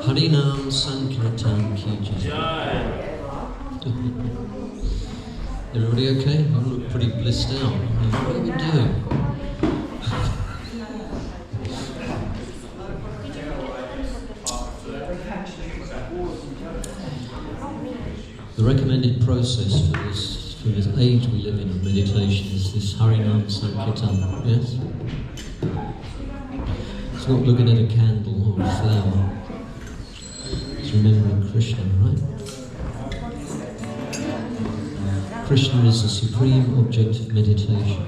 Harinam Sankirtan Ki Jai. Everybody okay? I look pretty blissed out. What are we doing? The recommended process for this age we live in meditation is this Harinam Sankirtan. Yes? It's not looking at a candle or a flower. It's remembering Krishna, right? Krishna is the supreme object of meditation.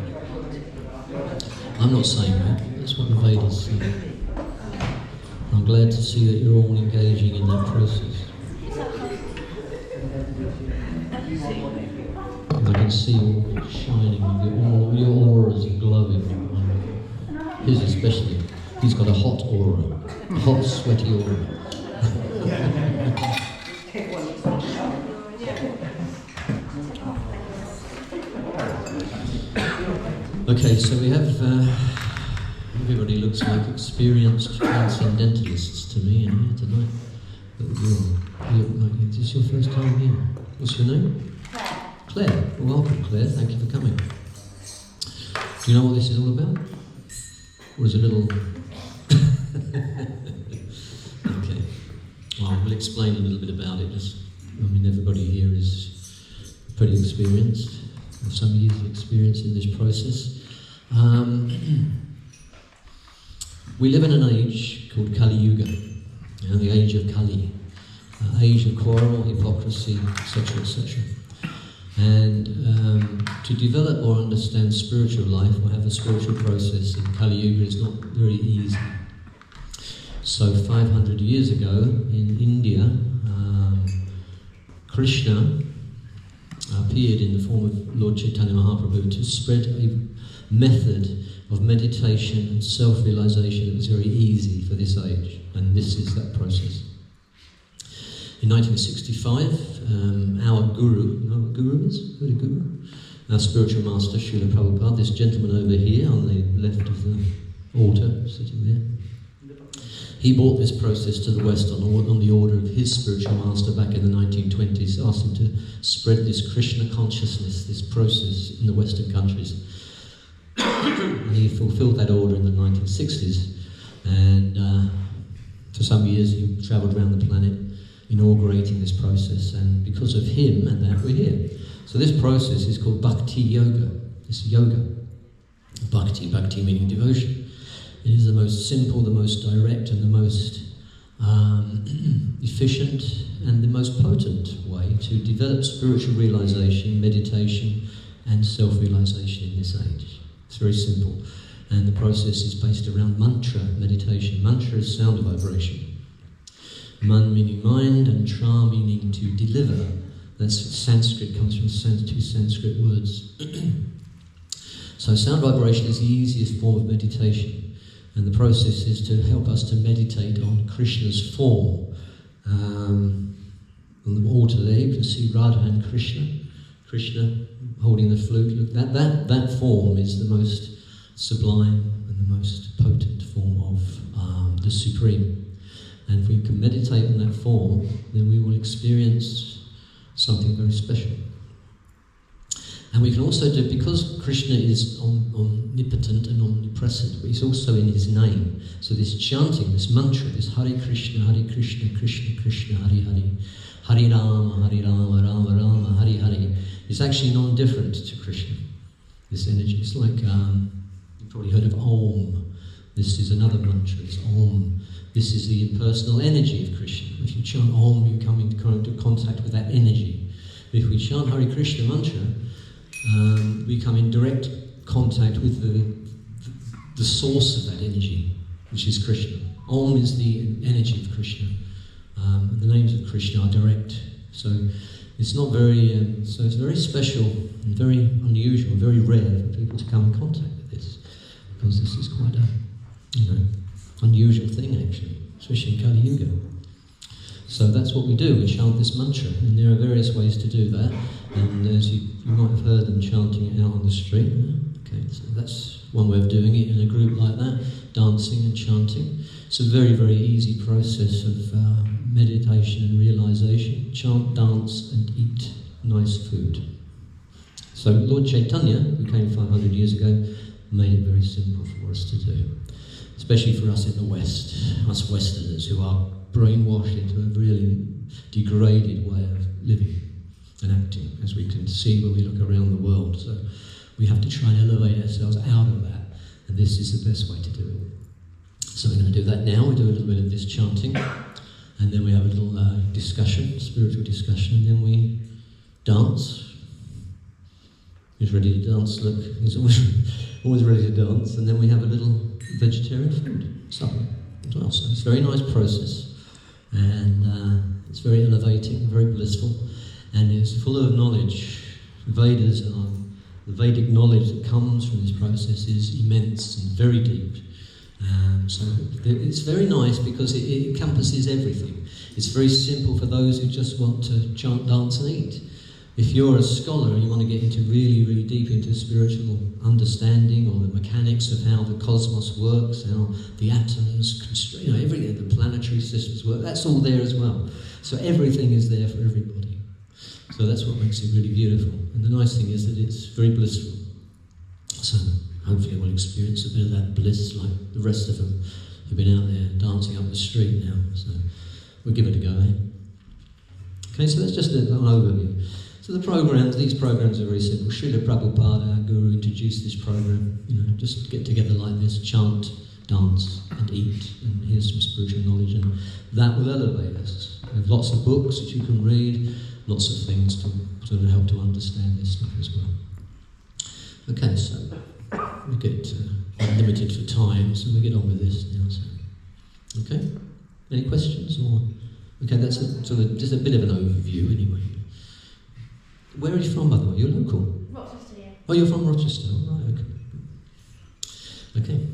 I'm not saying that, that's what the Vedas say. I'm glad to see that you're all engaging in that process. And I can see all shining, your auras are glowing. His especially, he's got a hot aura, a hot sweaty aura. Okay, so we have, everybody looks like experienced transcendentalists to me in here tonight. But you look like, is this your first time here? What's your name? Claire. Claire. Well, welcome, Claire. Thank you for coming. Do you know what this is all about? Or is it a little... Okay. Well, we'll explain a little bit about it. Everybody here is pretty experienced. Some years of experience in this process. We live in an age called Kali Yuga, the age of Kali, age of quarrel, hypocrisy, etc., etc. And to develop or understand spiritual life or have a spiritual process in Kali Yuga is not very easy. So 500 years ago in India, Krishna appeared in the form of Lord Chaitanya Mahaprabhu to spread a method of meditation and self-realization that was very easy for this age, and this is that process. In 1965, our guru, you know what a guru is? Who's a guru? Our spiritual master, Srila Prabhupada, this gentleman over here on the left of the altar, sitting there, he brought this process to the West on the order of his spiritual master back in the 1920s, asked him to spread this Krishna consciousness, this process in the Western countries. And he fulfilled that order in the 1960s, and for some years he travelled around the planet inaugurating this process, and because of him and that we're here. So this process is called Bhakti Yoga. It's yoga. Bhakti meaning devotion. It is the most simple, the most direct, and the most efficient and the most potent way to develop spiritual realization, meditation, and self-realization in this age. It's very simple. And the process is based around mantra meditation. Mantra is sound vibration. Man meaning mind, and tra meaning to deliver. That's Sanskrit, comes from two Sanskrit words. So sound vibration is the easiest form of meditation. And the process is to help us to meditate on Krishna's form. On the altar there you can see Radha and Krishna. Krishna holding the flute. Look, that form is the most sublime and the most potent form of the Supreme. And if we can meditate on that form, then we will experience something very special. And we can also do, because Krishna is omnipotent and omnipresent, but he's also in his name. So this chanting, this mantra, this Hare Krishna, Krishna Krishna, Hare Hare, Hare Rama, Rama Rama, Hare Hare, is actually non-different to Krishna. This energy, it's like, you've probably heard of Om. This is another mantra, it's Om. This is the impersonal energy of Krishna. If you chant Om, you come into contact with that energy. If we chant Hare Krishna mantra, we come in direct contact with the source of that energy, which is Krishna. Om is the energy of Krishna. The names of Krishna are direct. So it's not very, so it's very special and very unusual, very rare for people to come in contact with this, because this is quite a, unusual thing actually, especially in Kali Yuga. So that's what we do, we chant this mantra, and there are various ways to do that, and as you might have heard them chanting it out on the street, Okay, so that's one way of doing it in a group like that, dancing and chanting. It's a very, very easy process of meditation and realization. Chant, dance, and eat nice food. So Lord Chaitanya, who came 500 years ago, made it very simple for us to do. Especially for us in the West, us Westerners who are brainwashed into a really degraded way of living and acting, as we can see when we look around the world. So we have to try and elevate ourselves out of that, and this is the best way to do it. So we're going to do that now. We do a little bit of this chanting, and then we have a little discussion, spiritual discussion, and then we dance. Who's ready to dance? Look, he's always ready to dance. And then we have a little vegetarian food supper as well. So it's a very nice process, and it's very elevating, very blissful, and it's full of knowledge. Vedas are the Vedic knowledge that comes from this process is immense and very deep. So it's very nice because it encompasses everything. It's very simple for those who just want to chant, dance and eat. If you're a scholar and you want to get into really, really deep into spiritual understanding or the mechanics of how the cosmos works, how the atoms, everything, the planetary systems work, that's all there as well. So everything is there for everybody. So that's what makes it really beautiful. And the nice thing is that it's very blissful. So hopefully we'll experience a bit of that bliss like the rest of them who've been out there dancing up the street now. So we'll give it a go, eh? Okay, so that's just an overview. So these programs are very simple. Srila Prabhupada, our guru, introduced this program. Just get together like this, chant, dance, and eat, and hear some spiritual knowledge, and that will elevate us. We have lots of books that you can read, lots of things to sort of help to understand this stuff as well. Okay, so we get limited for time, so we get on with this now. So, okay, any questions or? Okay, that's just a bit of an overview anyway. Where are you from, by the way? You're local? Rochester, yeah. Oh, you're from Rochester, right, okay. Okay.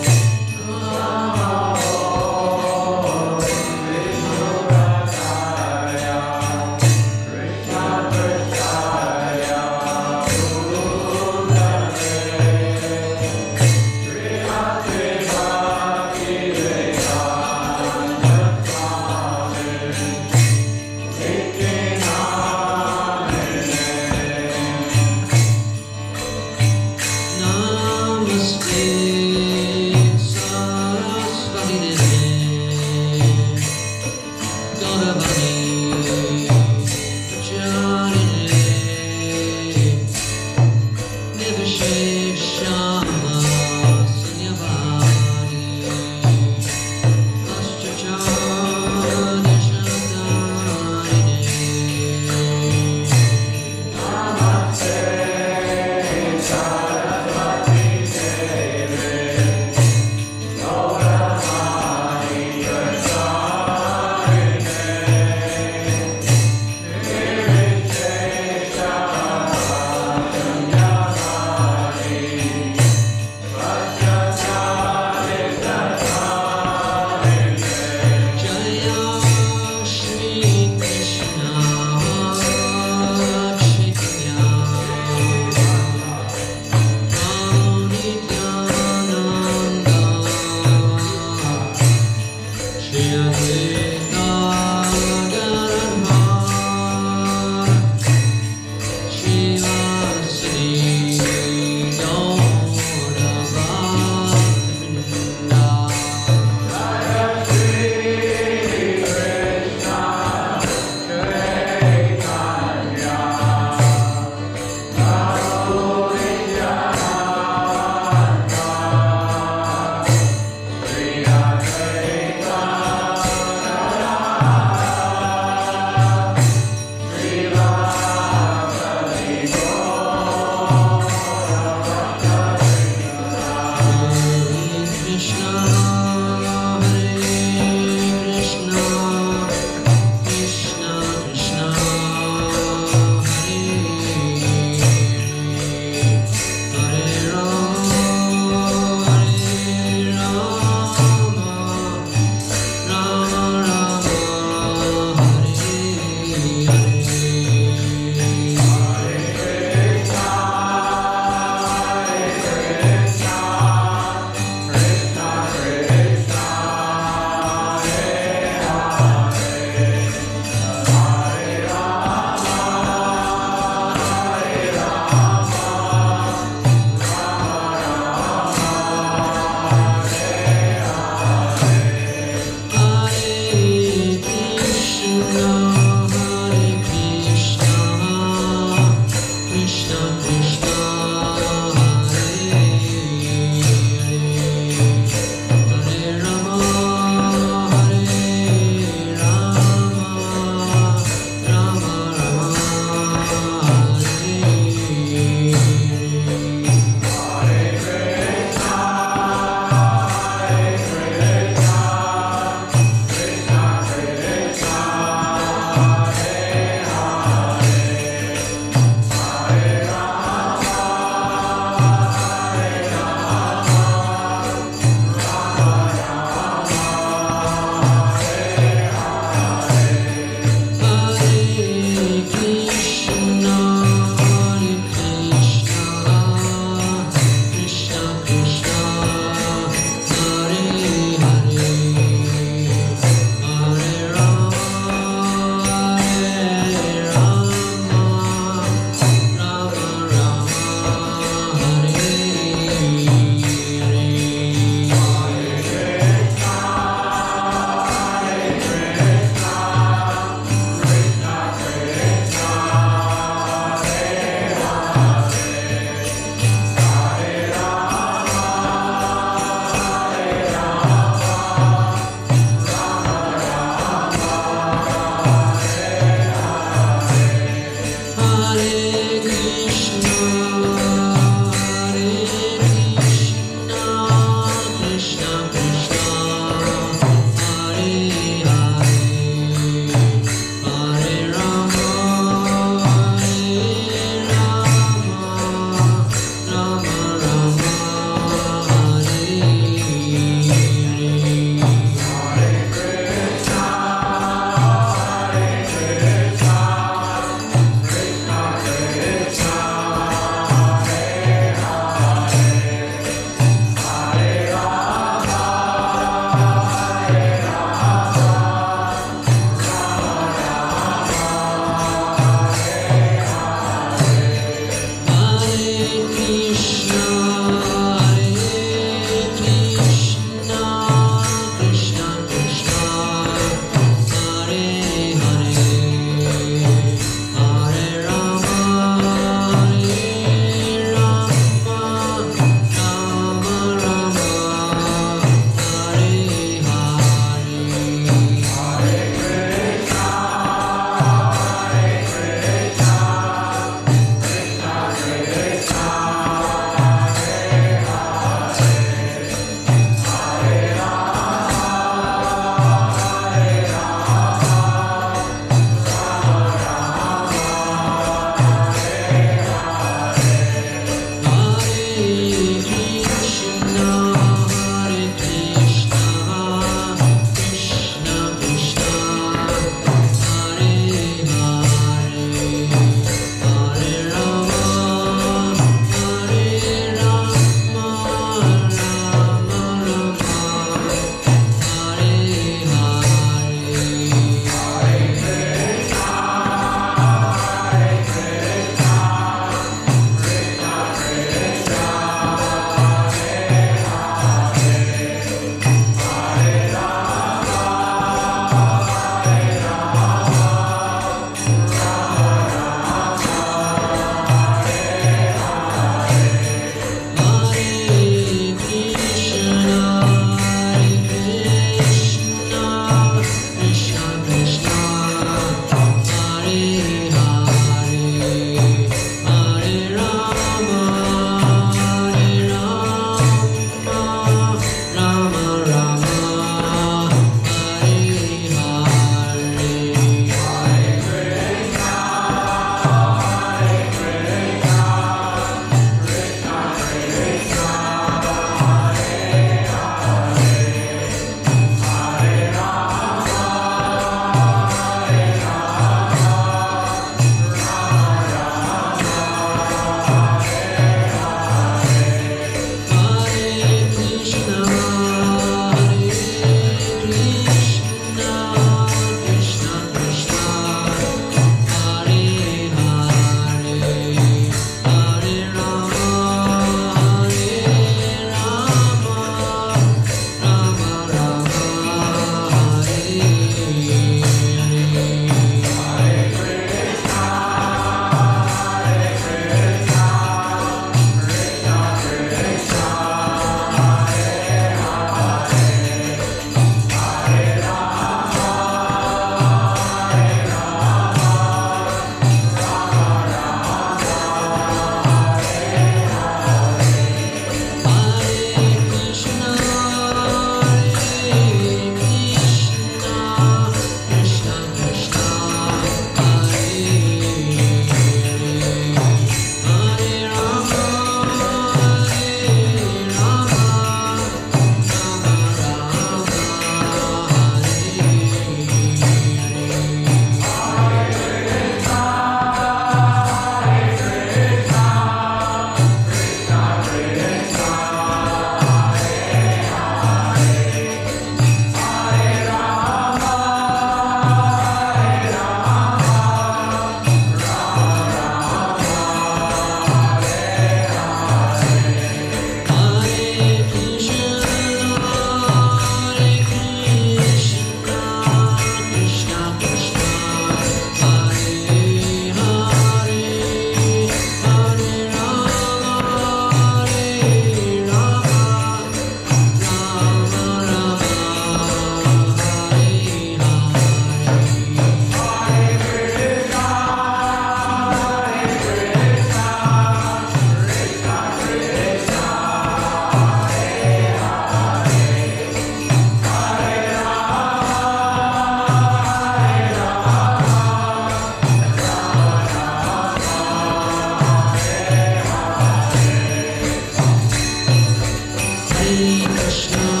Hare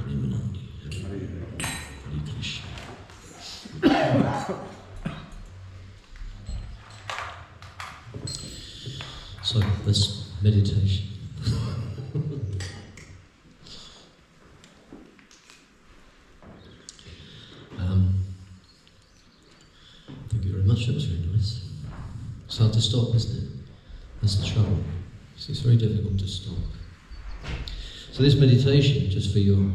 Premanandi. Hare Krishna. So that's meditation. Thank you very much. That was very nice. It's hard to stop, isn't it? That's the trouble. It's very difficult to stop. So this meditation, just for your,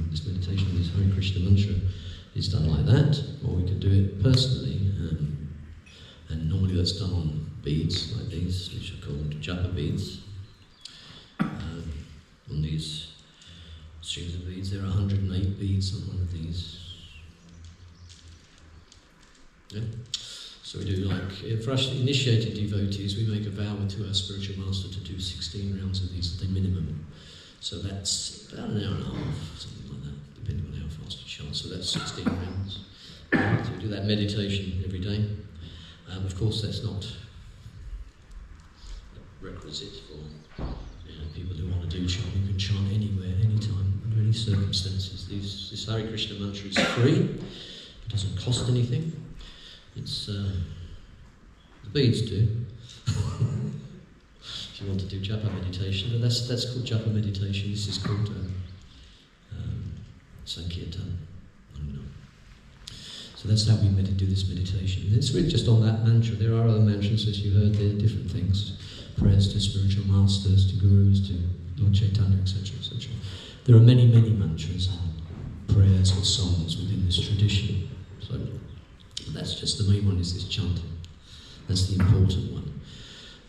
this meditation, this Hare Krishna mantra, is done like that, or we could do it personally. And normally that's done on beads like these, which are called japa beads. On these strings of beads, there are 108 beads on one of these. Yeah. So we do for us initiated devotees, we make a vow to our spiritual master to do 16 rounds of these, the minimum. So that's about an hour and a half, something like that, depending on how fast you chant. So that's 16 rounds. So we do that meditation every day. Of course, that's not requisite for people who want to do chant. You can chant anywhere, anytime, under any circumstances. This Hare Krishna mantra is free. It doesn't cost anything. It's the beads do. If you want to do japa meditation, but that's called japa meditation. This is called Sankirtan. So that's how we do this meditation. And it's really just on that mantra. There are other mantras, as you heard, there are different things. Prayers to spiritual masters, to gurus, to Lord Chaitanya, etc., etc. There are many, many mantras and prayers and songs within this tradition. So that's just the main one, is this chanting. That's the important one.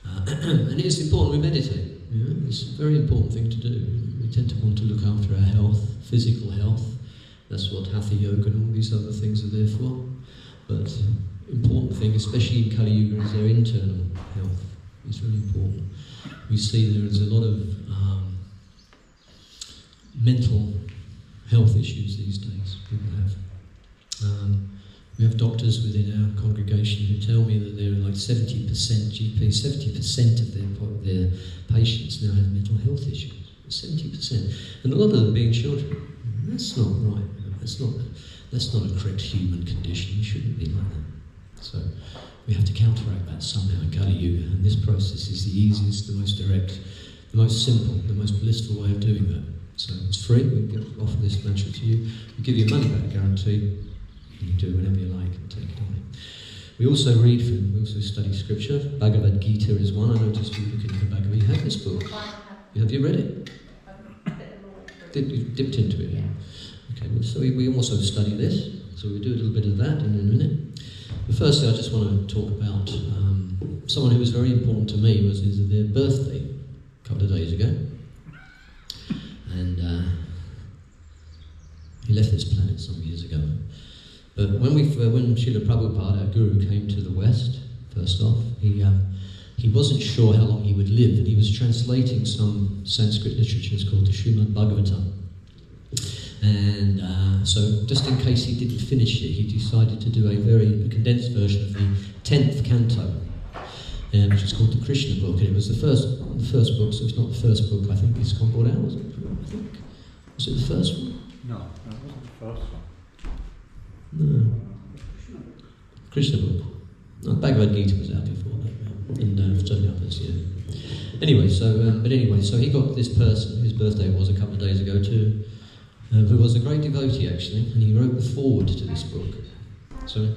And it is important we meditate. You know? It's a very important thing to do. We tend to want to look after our health, physical health. That's what Hatha Yoga and all these other things are there for. But important thing, especially in Kali Yuga, is their internal health. It's really important. We see there is a lot of mental health issues these days people have. We have doctors within our congregation who tell me that there are like 70% GPs, 70% of their patients now have mental health issues. 70%. And a lot of them being children. That's not right. That's not a correct human condition. You shouldn't be like that. So we have to counteract that somehow in Kali Yuga, and this process is the easiest, the most direct, the most simple, the most blissful way of doing that. So it's free. We offer this mantra to you. We give you a money back guarantee. You do whenever you like and take it away. We also read from, we also study scripture. Bhagavad Gita is one. I noticed you looking at the Bhagavad Gita. You have this book. Have you read it? You dipped into it, yeah. Okay, well, so we also study this. So we do a little bit of that in a minute. But firstly, I just want to talk about someone who was very important to me. Is their birthday a couple of days ago. And he left this planet some years ago. But when Srila Prabhupada, our guru, came to the West, first off, he wasn't sure how long he would live, and he was translating some Sanskrit literatures called the Srimad Bhagavatam. And so, just in case he didn't finish it, he decided to do a very condensed version of the 10th canto, which is called the Krishna book. And it was the first book, so it's not the first book I think ISKCON brought out, was it? Was it the first one? No, that wasn't the first one. No. Krishna book. No, Bhagavad Gita was out before that, in certainly others, yeah. Anyway, so he got this person, whose birthday was a couple of days ago too, who was a great devotee actually, and he wrote the foreword to this book. So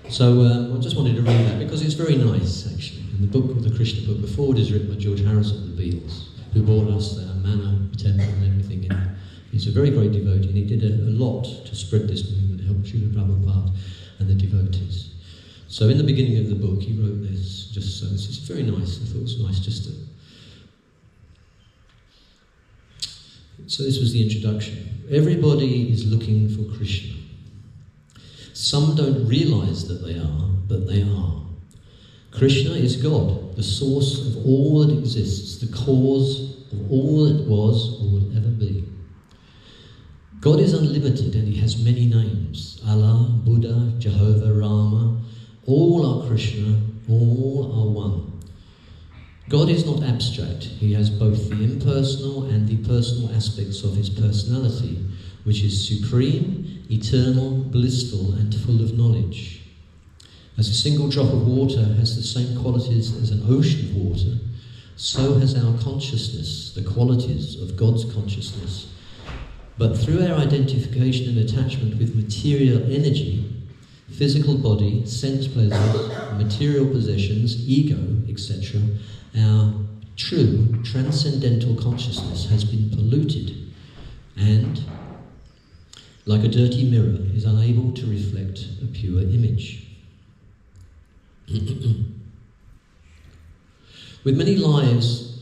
I just wanted to read that because it's very nice actually. In the book of the Krishna book, the foreword is written by George Harrison of the Beatles, who brought us the manna, the temple and everything in. He's a very great devotee, and he did a lot to spread this movement, help Srila Prabhupada and the devotees. So in the beginning of the book, he wrote this, just so this is very nice. I thought it was nice just to... So this was the introduction. Everybody is looking for Krishna. Some don't realize that they are, but they are. Krishna is God, the source of all that exists, the cause of all that was or will ever be. God is unlimited and he has many names. Allah, Buddha, Jehovah, Rama, all are Krishna, all are one. God is not abstract. He has both the impersonal and the personal aspects of his personality, which is supreme, eternal, blissful, and full of knowledge. As a single drop of water has the same qualities as an ocean of water, so has our consciousness the qualities of God's consciousness. But through our identification and attachment with material energy, physical body, sense pleasures, material possessions, ego, etc., our true transcendental consciousness has been polluted and, like a dirty mirror, is unable to reflect a pure image. With many lives,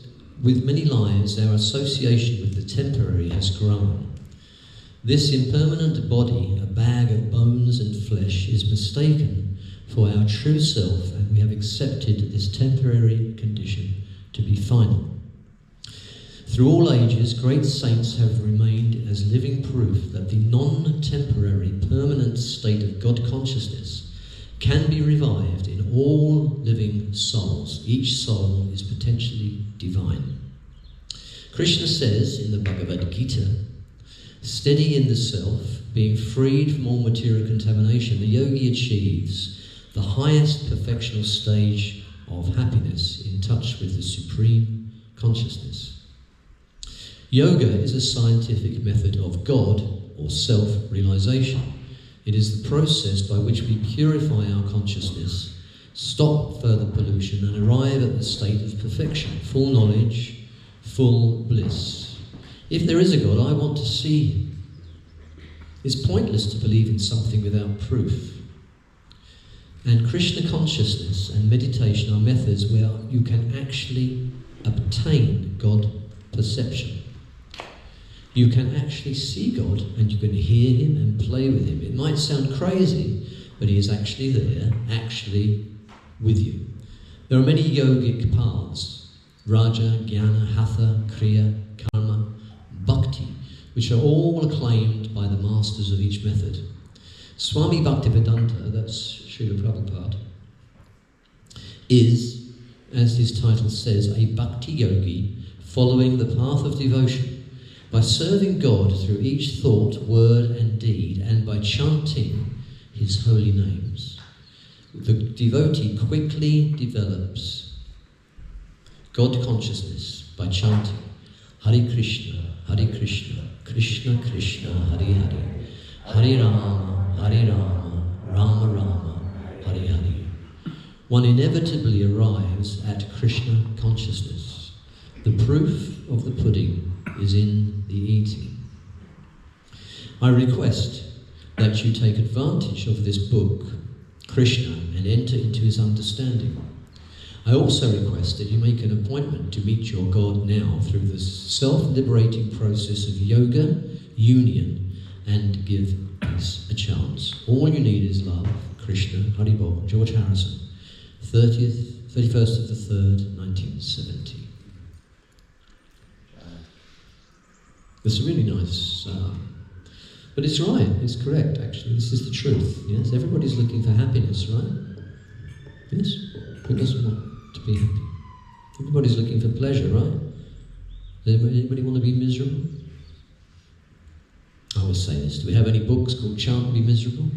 our association with the temporary has grown. This impermanent body, a bag of bones and flesh, is mistaken for our true self, and we have accepted this temporary condition to be final. Through all ages, great saints have remained as living proof that the non-temporary, permanent state of God consciousness can be revived in all living souls. Each soul is potentially divine. Krishna says in the Bhagavad Gita, steady in the self, being freed from all material contamination, the yogi achieves the highest perfectional stage of happiness in touch with the supreme consciousness. Yoga is a scientific method of God or self-realization. It is the process by which we purify our consciousness, stop further pollution, and arrive at the state of perfection, full knowledge, full bliss. If there is a God, I want to see him. It's pointless to believe in something without proof. And Krishna consciousness and meditation are methods where you can actually obtain God perception. You can actually see God and you can hear him and play with him. It might sound crazy, but he is actually there, actually with you. There are many yogic paths: Raja, Jnana, Hatha, Kriya, Karma, Bhakti, which are all acclaimed by the masters of each method. Swami Bhaktivedanta, that's Srila Prabhupada, is, as his title says, a bhakti yogi following the path of devotion by serving God through each thought, word and deed, and by chanting his holy names. The devotee quickly develops God consciousness by chanting Hare Krishna, Krishna Krishna, Hare Hare, Hare Rama, Rama Rama, Hare Hare. One inevitably arrives at Krishna consciousness. The proof of the pudding is in the eating. I request that you take advantage of this book, Krishna, and enter into his understanding. I also request that you make an appointment to meet your God now through the self-liberating process of yoga, union, and give peace a chance. All you need is love. Krishna, Haribol, George Harrison, 31st of the 3rd, 1970. It's really nice, but it's right, it's correct actually, this is the truth, yes? Everybody's looking for happiness, right? Yes? Who doesn't want to be happy? Everybody's looking for pleasure, right? Does anybody want to be miserable? I always say this, do we have any books called Chant Be Miserable?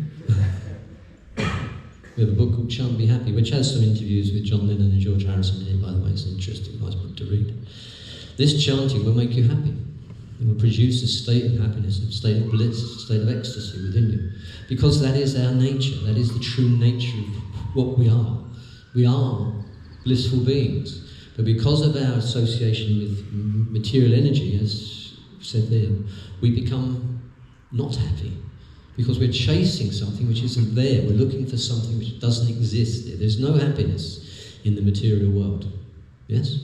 We have a book called Chant Be Happy, which has some interviews with John Lennon and George Harrison in it, by the way. It's an interesting, nice book to read. This chanting will make you happy. It will produce a state of happiness, a state of bliss, a state of ecstasy within you. Because that is our nature, that is the true nature of what we are. We are blissful beings. But because of our association with material energy, as said there, we become not happy. Because we're chasing something which isn't there. We're looking for something which doesn't exist there. There's no happiness in the material world. Yes?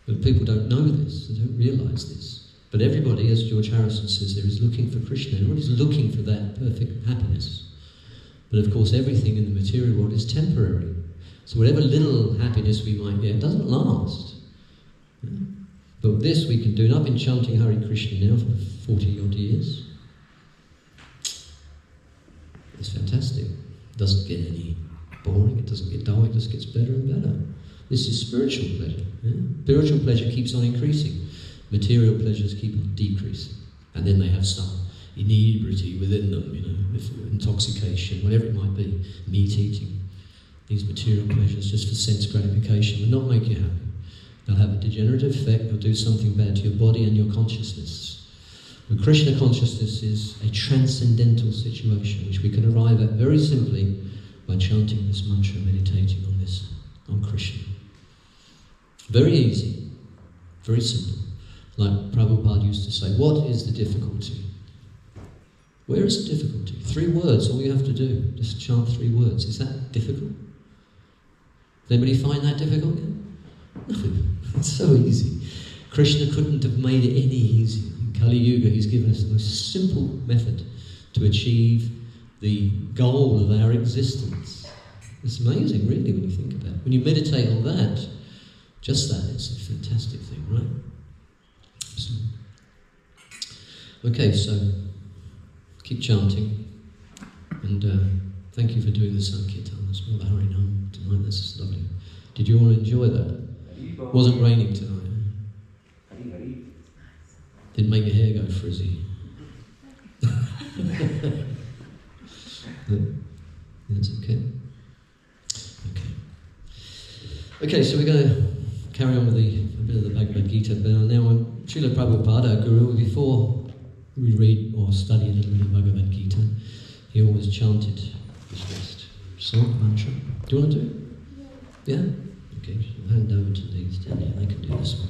But people don't know this, they don't realise this. But everybody, as George Harrison says there, is looking for Krishna. Everybody's looking for that perfect happiness. But of course everything in the material world is temporary. So whatever little happiness we might get doesn't last. Yeah? But this we can do, and I've been chanting Hare Krishna now for 40 odd years. It's fantastic. It doesn't get any boring, it doesn't get dull, it just gets better and better. This is spiritual pleasure. Yeah? Spiritual pleasure keeps on increasing. Material pleasures keep on decreasing. And then they have some inebriety within them, intoxication, whatever it might be, meat eating. These material pleasures just for sense gratification will not make you happy. They'll have a degenerative effect, they'll do something bad to your body and your consciousness. But Krishna consciousness is a transcendental situation which we can arrive at very simply by chanting this mantra, meditating on Krishna. Very easy, very simple. Like Prabhupada used to say, what is the difficulty? Where is the difficulty? 3 words, all you have to do. Just chant 3 words. Is that difficult? Does anybody find that difficult yet? No, it's so easy. Krishna couldn't have made it any easier. In Kali Yuga, he's given us the most simple method to achieve the goal of our existence. It's amazing, really, when you think about it. When you meditate on that, just that, it's a fantastic thing, right? So keep chanting, and thank you for doing the Sankirtan as well, the Harinam tonight. That's lovely. Did you all enjoy that? It wasn't raining tonight. Didn't make your hair go frizzy. That's okay. Okay, so we're going to carry on with a bit of the Bhagavad Gita. But now, Srila Prabhupada, our Guru, before we read or study a little bit of Bhagavad Gita, he always chanted this last song, mantra. Do you want to do it? Yeah? Okay, so I'll hand over to these down here. They can do this one.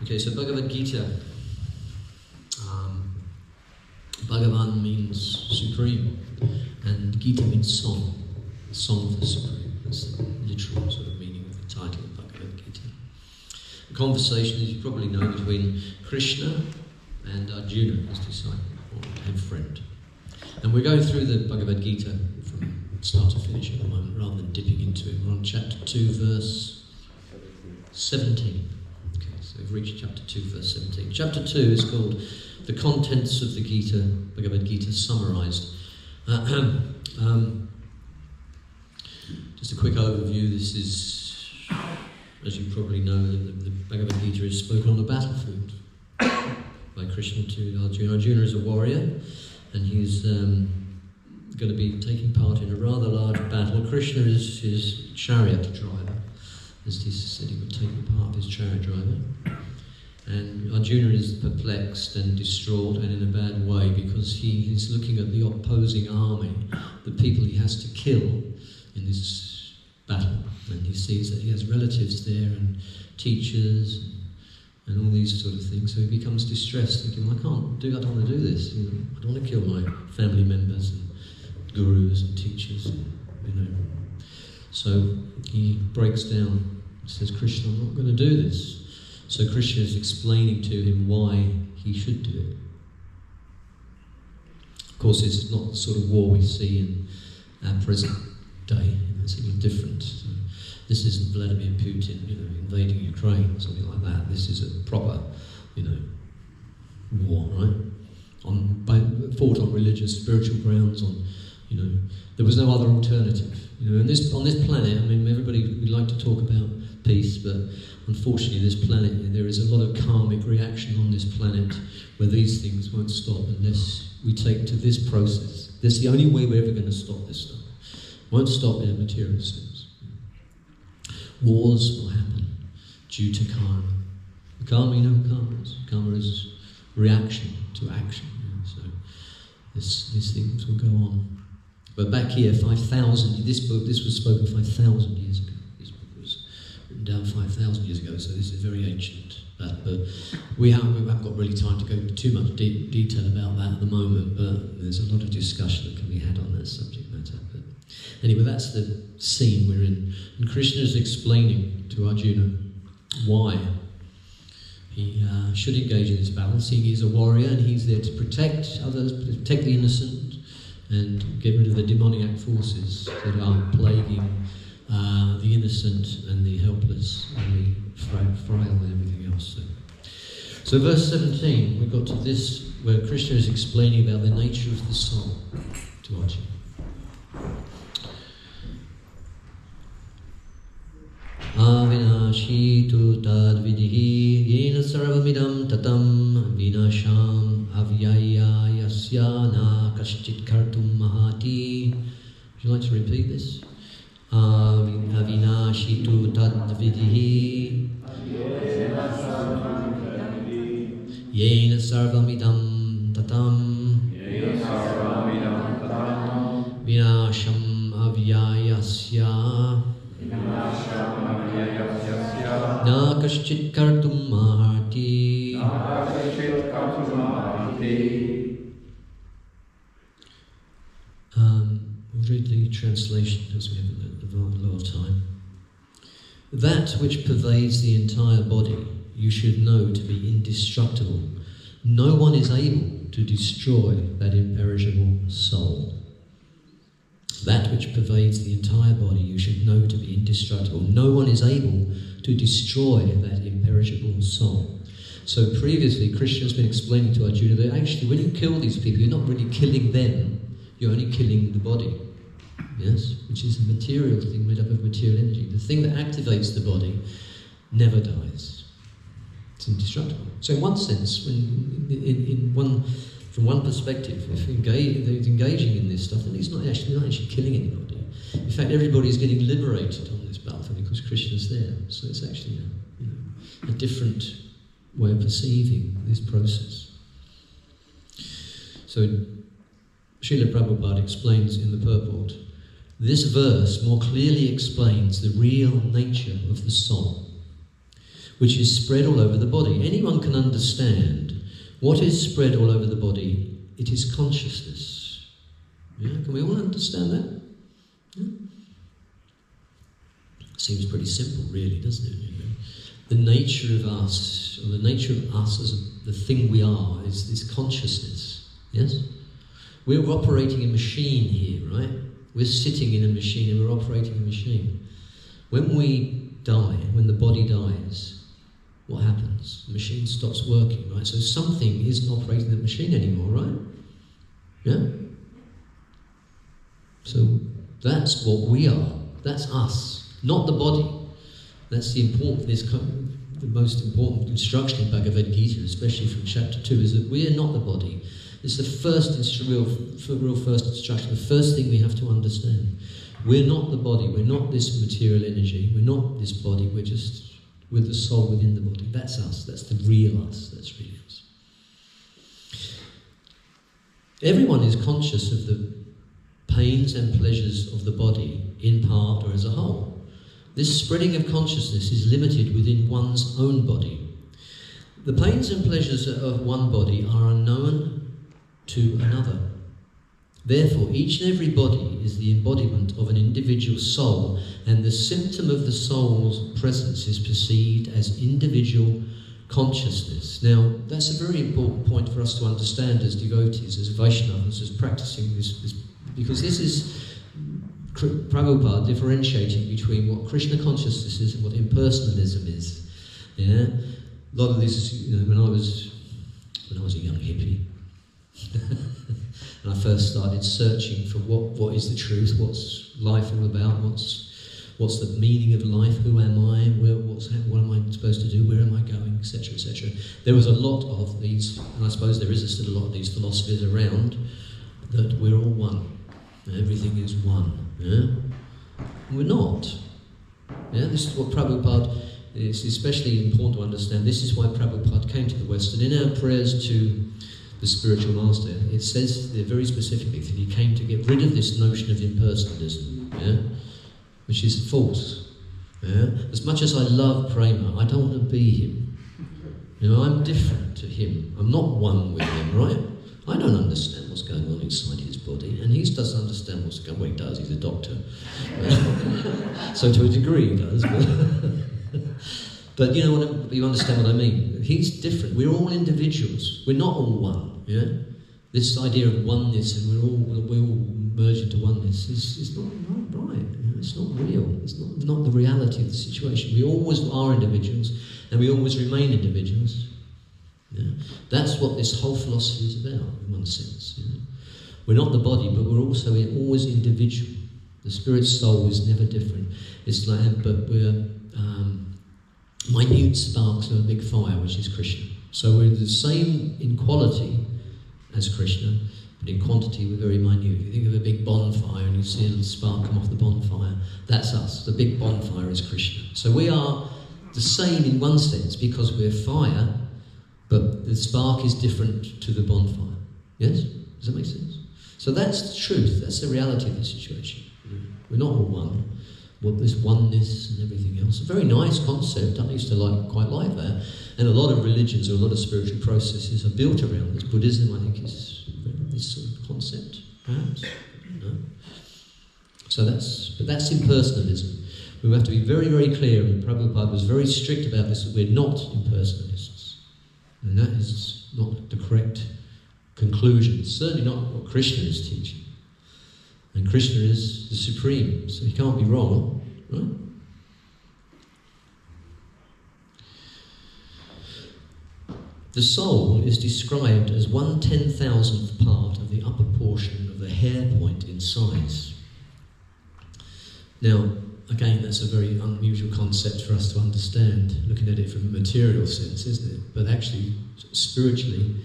Okay, so Bhagavad Gita. Bhagavan means supreme, and Gita means song. The song of the supreme. That's the literal sort of meaning of the title of Bhagavad Gita. The conversation, as you probably know, between Krishna and Arjuna, his disciple and friend. And we're going through the Bhagavad Gita from start to finish at the moment, rather than dipping into it. We're on chapter 2, verse 17. Okay, so we've reached chapter 2, verse 17. Chapter 2 is called The Contents of the Gita, Bhagavad Gita Summarized. Just a quick overview. This is, as you probably know, the Bhagavad Gita is spoken on the battlefield by Krishna to Arjuna. Arjuna is a warrior, and he's going to be taking part in a rather large battle. Krishna is his chariot driver, as he said he would take part of his chariot driver. And Arjuna is perplexed and distraught and in a bad way because he is looking at the opposing army, the people he has to kill in this battle. And he sees that he has relatives there and teachers and all these sort of things. So he becomes distressed, thinking, I don't want to do this. You know, I don't want to kill my family members and gurus and teachers. You know. So he breaks down and says, Krishna, I'm not going to do this. So Krishna is explaining to him why he should do it. Of course, it's not the sort of war we see in our present day. You know, it's a little different. So this isn't Vladimir Putin, you know, invading Ukraine or something like that. This is a proper, you know, war, right? Fought on religious, spiritual grounds. You know, there was no other alternative. You know, and on this planet, I mean, everybody would like to talk about peace, but unfortunately, this planet, there is a lot of karmic reaction on this planet where these things won't stop unless we take to this process. That's the only way we're ever going to stop this stuff. Won't stop in a material sense. Wars will happen due to karma. Karma, you know what karma is? Karma is reaction to action. You know, so these things will go on. But back here, 5,000, this was spoken 5,000 years ago. This book was written down 5,000 years ago, so this is very ancient. But we haven't got really time to go into too much detail about that at the moment, but there's a lot of discussion that can be had on that subject matter. But anyway, that's the scene we're in. And Krishna is explaining to Arjuna why he should engage in this battle, seeing he's a warrior and he's there to protect others, protect the innocent, and get rid of the demoniac forces that are plaguing the innocent and the helpless and the frail and everything else. So verse 17, we got to this where Krishna is explaining about the nature of the soul to Arjuna. Avinashi tu tad vidihi yena sarvamidam tatam vinasham avyaya yasya na kashchit kartum mahati. Would you like to repeat this? Avinashi tu tad vidihi yena sarvamidam tatam vinasham avyayasya na kashchit kartum mahati. We'll read the translation as we have a lot of time. That which pervades the entire body you should know to be indestructible. No one is able to destroy that imperishable soul. that which pervades the entire body you should know to be indestructible. No one is able to destroy that imperishable soul. So previously, Krishna has been explaining to Arjuna that actually when you kill these people, you're not really killing them, you're only killing the body. Yes? Which is a material thing made up of material energy. The thing that activates the body never dies. It's indestructible. So in one sense, from one perspective, if he's engaging in this stuff, then he's not actually killing anybody. In fact, everybody is getting liberated on this battlefield because Krishna's there. So it's actually a different way of perceiving this process. So Srila Prabhupada explains in the purport, this verse more clearly explains the real nature of the soul, which is spread all over the body. Anyone can understand what is spread all over the body. It is consciousness. Yeah? Can we all understand that? Yeah? Seems pretty simple, really, doesn't it? The nature of us, or the nature of us as the thing we are, is this consciousness. Yes? We're operating a machine here, right? We're sitting in a machine and we're operating a machine. When we die, when the body dies, what happens? The machine stops working, right? So something isn't operating the machine anymore, right? Yeah? So that's what we are. That's us, not the body. That's the most important instruction in Bhagavad Gita, especially from chapter 2, is that we are not the body. It's the real first instruction, the first thing we have to understand. We're not the body, we're not this material energy, we're not this body, we're the soul within the body. That's us, that's the real us, that's real us. Everyone is conscious of the pains and pleasures of the body, in part or as a whole. This spreading of consciousness is limited within one's own body. The pains and pleasures of one body are unknown to another. Therefore, each and every body is the embodiment of an individual soul, and the symptom of the soul's presence is perceived as individual consciousness. Now, that's a very important point for us to understand as devotees, as Vaishnavas, as practicing this, because this is Prabhupada differentiating between what Krishna consciousness is and what impersonalism is. Yeah, a lot of this, when I was a young hippie, and I first started searching for what is the truth, what's life all about, what's the meaning of life, who am I, what am I supposed to do, where am I going, etc., etc. There was a lot of these, and I suppose there is still a lot of these philosophies around, that we're all one. Everything is one. Yeah? We're not. Yeah? This is what Prabhupada, it's especially important to understand. This is why Prabhupada came to the West. And in our prayers to the spiritual master, it says there very specifically that he came to get rid of this notion of impersonalism, yeah? Which is false. Yeah? As much as I love Prema, I don't want to be him. I'm different to him. I'm not one with him, right? I don't understand what's going on inside his body, and he doesn't understand what's going on. Well, he does, he's a doctor. So to a degree he does, but you understand what I mean. He's different. We're all individuals. We're not all one, yeah? This idea of oneness and we all merge into oneness is not right. It's not real. It's not the reality of the situation. We always are individuals, and we always remain individuals. Yeah. That's what this whole philosophy is about, in one sense. You know? We're not the body, but we're also always individual. The spirit soul is never different. It's like, but we're minute sparks of a big fire, which is Krishna. So we're the same in quality as Krishna, but in quantity we're very minute. If you think of a big bonfire and you see a little spark come off the bonfire, that's us. The big bonfire is Krishna. So we are the same in one sense because we're fire, but the spark is different to the bonfire. Yes? Does that make sense? So that's the truth. That's the reality of the situation. We're not all one. Well, there's oneness and everything else. A very nice concept. I used to quite like that. And a lot of religions or a lot of spiritual processes are built around this. Buddhism, I think, is this sort of concept, perhaps. So that's impersonalism. We have to be very, very clear, and Prabhupada was very strict about this, that we're not impersonalists. And that is not the correct conclusion. It's certainly not what Krishna is teaching. And Krishna is the supreme, so he can't be wrong, right? The soul is described as 1/10,000th part of the upper portion of the hair point in size. Now, again, that's a very unusual concept for us to understand, looking at it from a material sense, isn't it? But actually, spiritually,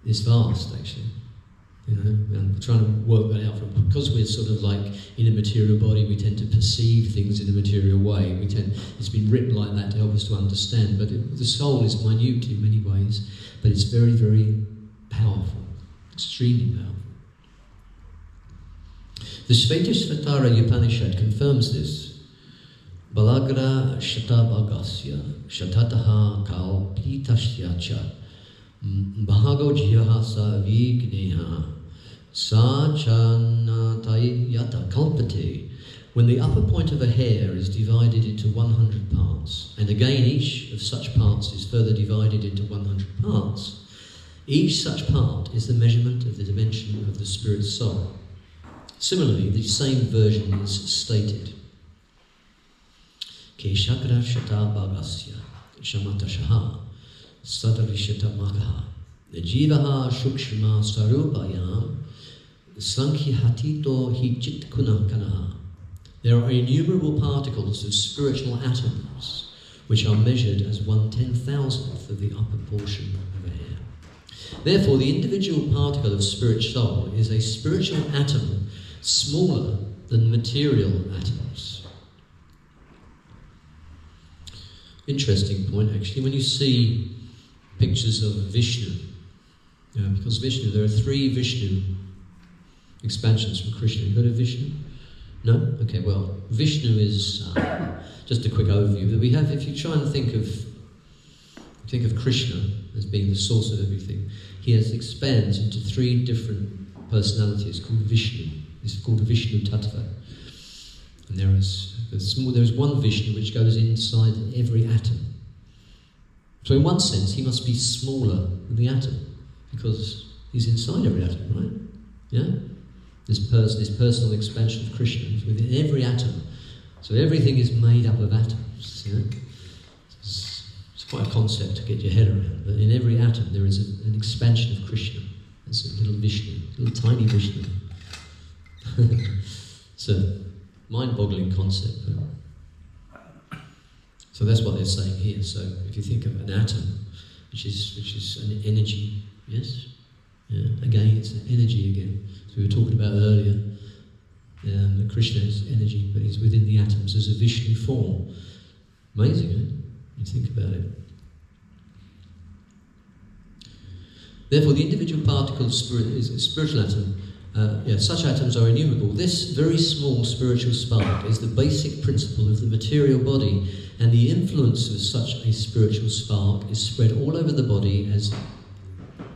it's vast, actually. You know, and we're trying to work that out because we're sort of like in a material body, we tend to perceive things in a material way. It's been written like that to help us to understand. But the soul is minute in many ways, but it's very, very powerful, extremely powerful. The Shvetashvatara Upanishad confirms this. Balagra shatabhagasya shatataha kalpitasya cha Bhago jiha sa vigneha sa chanatay yata kalpate. When the upper point of a hair is divided into 100 parts, and again each of such parts is further divided into 100 parts, each such part is the measurement of the dimension of the spirit's soul. Similarly, the same version is stated. Keshakra shatabhagasya shamatashaha Sadarishata Makaha Jivaha Shukshma Sarupayam Sankhihatito Hichit Kunakanaha. There are innumerable particles of spiritual atoms which are measured as 1/10,000th of the upper portion of a hair. Therefore, the individual particle of spirit soul is a spiritual atom smaller than material atoms. Interesting point, actually, when you see pictures of Vishnu. Because Vishnu, there are 3 Vishnu expansions from Krishna. You heard of Vishnu? No? Okay, well, Vishnu is just a quick overview that we have. If you try and think of Krishna as being the source of everything, he expands into 3 different personalities called Vishnu. This is called Vishnu Tattva. And there's one Vishnu which goes inside every atom. So in one sense, he must be smaller than the atom, because he's inside every atom, right? Yeah? This personal expansion of Krishna is within every atom. So everything is made up of atoms, yeah? It's quite a concept to get your head around, but in every atom there is an expansion of Krishna. It's a little Vishnu, little tiny Vishnu. It's a mind-boggling concept, but so that's what they're saying here. So if you think of an atom, which is an energy, yes? Yeah. Again, it's an energy again. So we were talking about earlier, Krishna is energy, but he's within the atoms as a Vishnu form. Amazing, eh? You think about it. Therefore, the individual particle of spirit is a spiritual atom. Such atoms are innumerable. This very small spiritual spark is the basic principle of the material body, and the influence of such a spiritual spark is spread all over the body as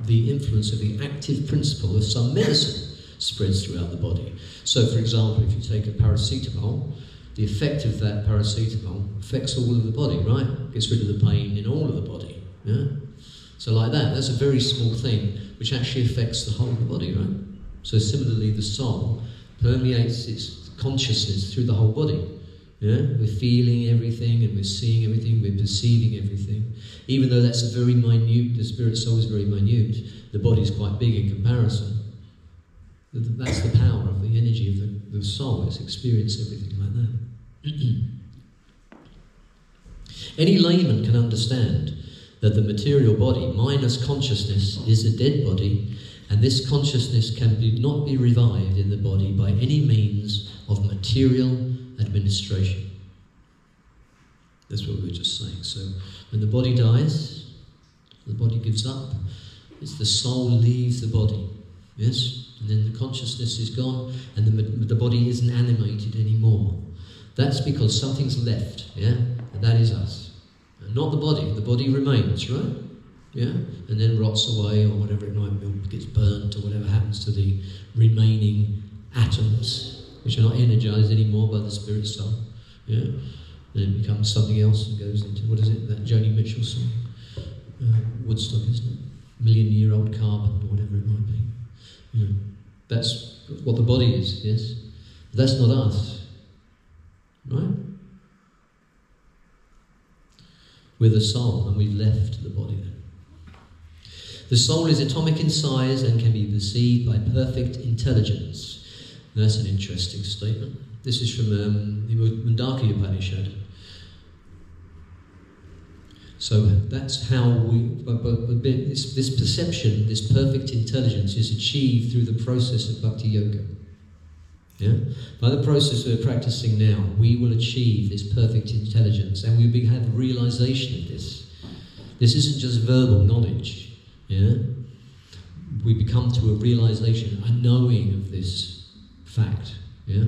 the influence of the active principle of some medicine spreads throughout the body. So, for example, if you take a paracetamol, the effect of that paracetamol affects all of the body, right? Gets rid of the pain in all of the body, yeah? So like that's a very small thing which actually affects the whole of the body, right? So similarly, the soul permeates its consciousness through the whole body. Yeah? We're feeling everything and we're seeing everything, we're perceiving everything. Even though that's a very minute, the spirit soul is very minute, the body's quite big in comparison. That's the power of the energy of the soul, it's experiencing everything like that. Any layman can understand that the material body, minus consciousness, is a dead body, and this consciousness can not be revived in the body by any means of material administration. That's what we were just saying. So when the body dies, the body gives up, it's the soul leaves the body, yes? And then the consciousness is gone, and the body isn't animated anymore. That's because something's left, yeah? And that is us. And not the body. The body remains, right? Yeah? And then rots away, or whatever it might be, gets burnt, or whatever happens to the remaining atoms, which are not energized anymore by the spirit soul. Yeah? Then it becomes something else and goes into, what is it, that Joni Mitchell song? Woodstock, isn't it? Million-year-old carbon, or whatever it might be. You know, that's what the body is, yes? That's not us, right? We're the soul, and we've left the body then. The soul is atomic in size and can be perceived by perfect intelligence. That's an interesting statement. This is from the Mundaka Upanishad. So that's how this perception, this perfect intelligence is achieved through the process of Bhakti Yoga. Yeah? By the process we're practicing now, we will achieve this perfect intelligence, and we have realization of this. This isn't just verbal knowledge. Yeah? We become to a realization, a knowing of this fact. Yeah?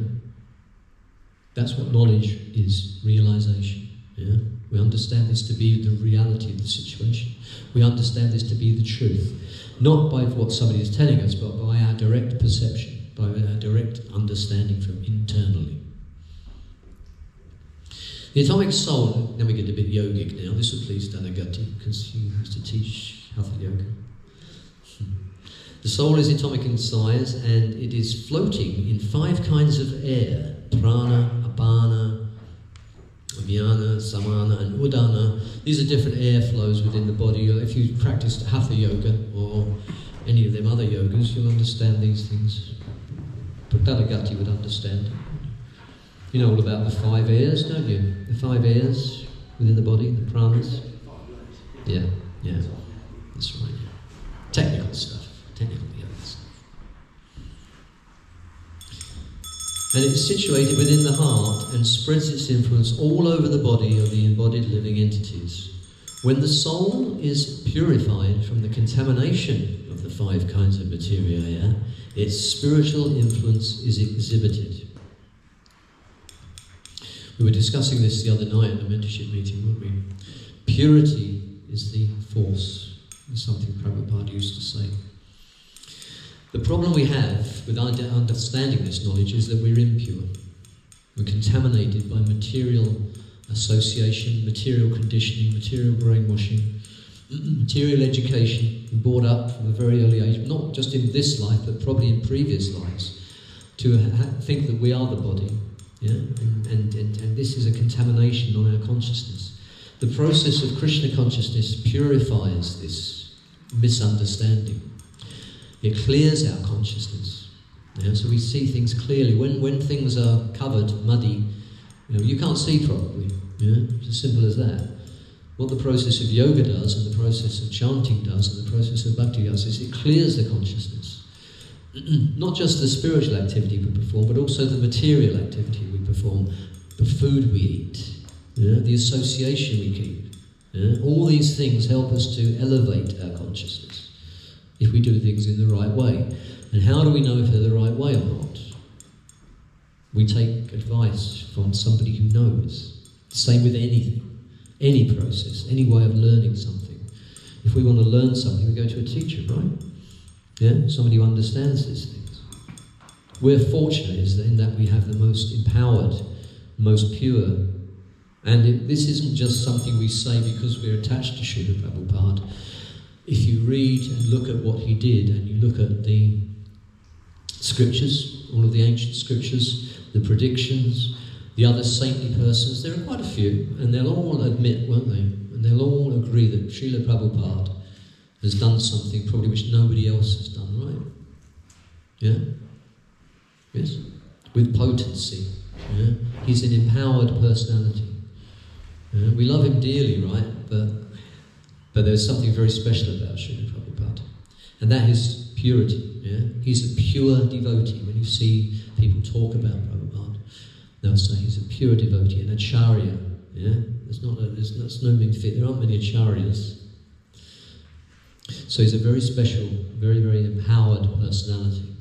That's what knowledge is, realization. Yeah? We understand this to be the reality of the situation. We understand this to be the truth. Not by what somebody is telling us, but by our direct perception, by our direct understanding from internally. The atomic soul, now we get a bit yogic now, this will please Dhanagati, because he used to teach Hatha Yoga. The soul is atomic in size, and it is floating in 5 kinds of air: prana, apana, Vyana, Samana and Udana. These are different air flows within the body. If you practiced Hatha Yoga or any of them other yogas, you'll understand these things. Pradhanagati would understand. You know all about the 5 airs, don't you? The 5 airs within the body, the pranas. Yeah, that's right. Yeah. Technical stuff. Technical yoga stuff. And it's situated within the heart and spreads its influence all over the body of the embodied living entities. When the soul is purified from the contamination of the 5 kinds of materia, its spiritual influence is exhibited. We were discussing this the other night at the mentorship meeting, weren't we? Purity is the force, is something Prabhupada used to say. The problem we have with understanding this knowledge is that we're impure. We're contaminated by material association, material conditioning, material brainwashing, material education, brought up from a very early age, not just in this life, but probably in previous lives, to think that we are the body. Yeah? And this is a contamination on our consciousness. The process of Krishna consciousness purifies this misunderstanding. It clears our consciousness. Yeah, so we see things clearly. When things are covered, muddy, you can't see properly. Yeah? It's as simple as that. What the process of yoga does, and the process of chanting does, and the process of bhakti does, is it clears the consciousness. Not just the spiritual activity we perform, but also the material activity we perform, the food we eat, the association we keep. Yeah? All these things help us to elevate our consciousness if we do things in the right way. And how do we know if they're the right way or not? We take advice from somebody who knows. Same with anything, any process, any way of learning something. If we want to learn something, we go to a teacher, right? Yeah, somebody who understands these things. We're fortunate in that we have the most empowered, most pure. And this isn't just something we say because we're attached to Srila Prabhupada. If you read and look at what he did, and you look at the scriptures, all of the ancient scriptures, the predictions, the other saintly persons, there are quite a few, and they'll all admit, won't they? And they'll all agree that Srila Prabhupada has done something probably which nobody else has done, right? Yeah? Yes? With potency. Yeah? He's an empowered personality. Yeah? We love him dearly, right? But there's something very special about Srila Prabhupada. And that is purity. Yeah? He's a pure devotee. When you see people talk about Prabhupada, they'll say he's a pure devotee, an acharya. Yeah? There's no mean fit. There aren't many acharyas. So he's a very special, very, very empowered personality.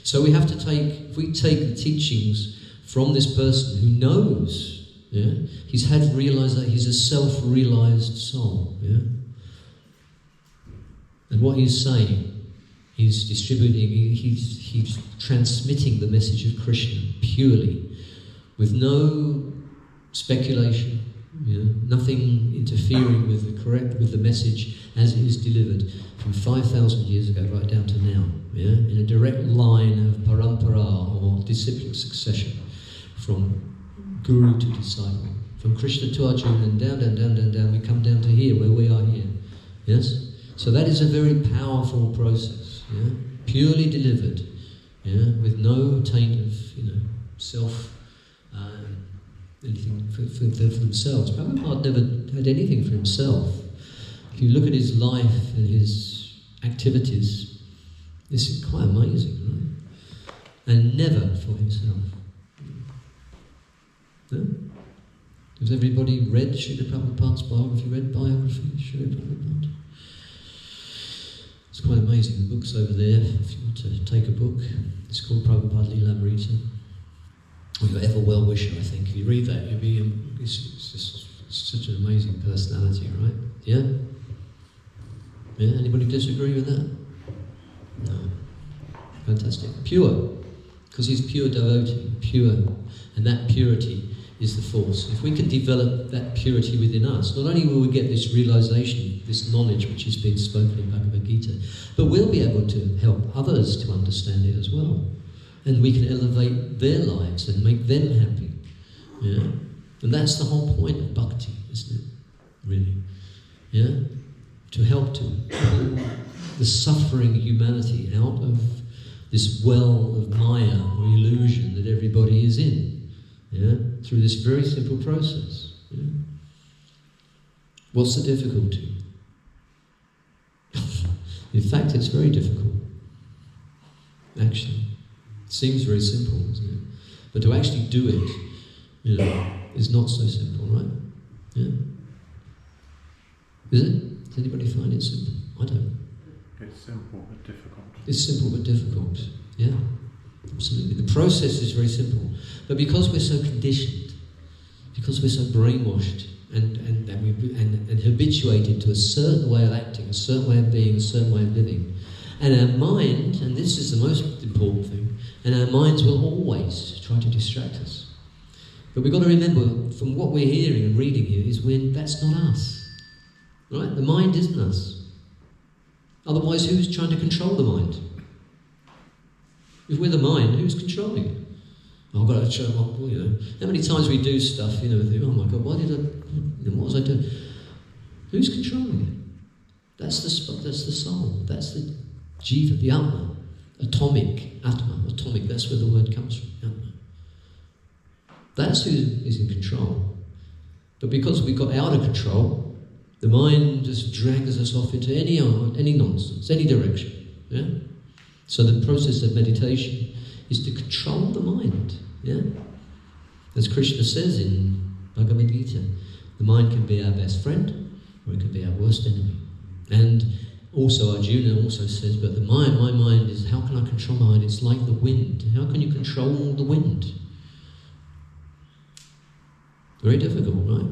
So we have to if we take the teachings from this person who knows, yeah, he's realised that he's a self-realised soul, yeah? And what he's saying, he's distributing, he's transmitting the message of Krishna purely, with no speculation, Nothing interfering with the message as it is delivered from 5,000 years ago right down to now. In a direct line of parampara or disciplic succession from guru to disciple. From Krishna to Arjuna and down, we come down to here, where we are here. Yes? So that is a very powerful process, purely delivered, with no taint of, self, anything for themselves. Prabhupada never had anything for himself. If you look at his life and his activities, this is quite amazing, right? And never for himself. No? Has everybody read Srila Prabhupada's biography? Read biography? Srila Prabhupada? It's quite amazing. The book's over there if you want to take a book. It's called Prabhupada Leelamrita. Or your ever well wisher, I think. If you read that, you'll be. It's such an amazing personality, right? Yeah? Yeah? Anybody disagree with that? No. Fantastic. Pure. Because he's pure devotee. Pure. And that purity is the force. If we can develop that purity within us, not only will we get this realization, this knowledge which has been spoken in Bhagavad Gita, but we'll be able to help others to understand it as well. And we can elevate their lives and make them happy. Yeah? And that's the whole point of bhakti, isn't it? Really. Yeah? To help to pull the suffering humanity out of this well of maya or illusion that everybody is in. Yeah? Through this very simple process. Yeah? What's the difficulty? In fact, it's very difficult. Actually. It seems very simple, isn't it? But to actually do it, is not so simple, right? Yeah? Is it? Does anybody find it simple? I don't. It's simple but difficult. It's simple but difficult. Yeah? Absolutely. The process is very simple. But because we're so conditioned, because we're so brainwashed and habituated to a certain way of acting, a certain way of being, a certain way of living, and our mind, and this is the most important thing, and our minds will always try to distract us. But we've got to remember, from what we're hearing and reading here, is that's not us. Right? The mind isn't us. Otherwise, who's trying to control the mind? If we're the mind, who's controlling it? I've got to show up, How many times we do stuff, we think, oh my God, what was I doing? Who's controlling it? That's the soul. That's the jiva, the atma. Atomic, that's where the word comes from, atma. That's who is in control. But because we got out of control, the mind just drags us off into any nonsense, any direction. Yeah? So the process of meditation is to control the mind. Yeah? As Krishna says in Bhagavad Gita, the mind can be our best friend or it can be our worst enemy. And also Arjuna also says, but my mind is, how can I control my mind? It's like the wind. How can you control the wind? Very difficult, right?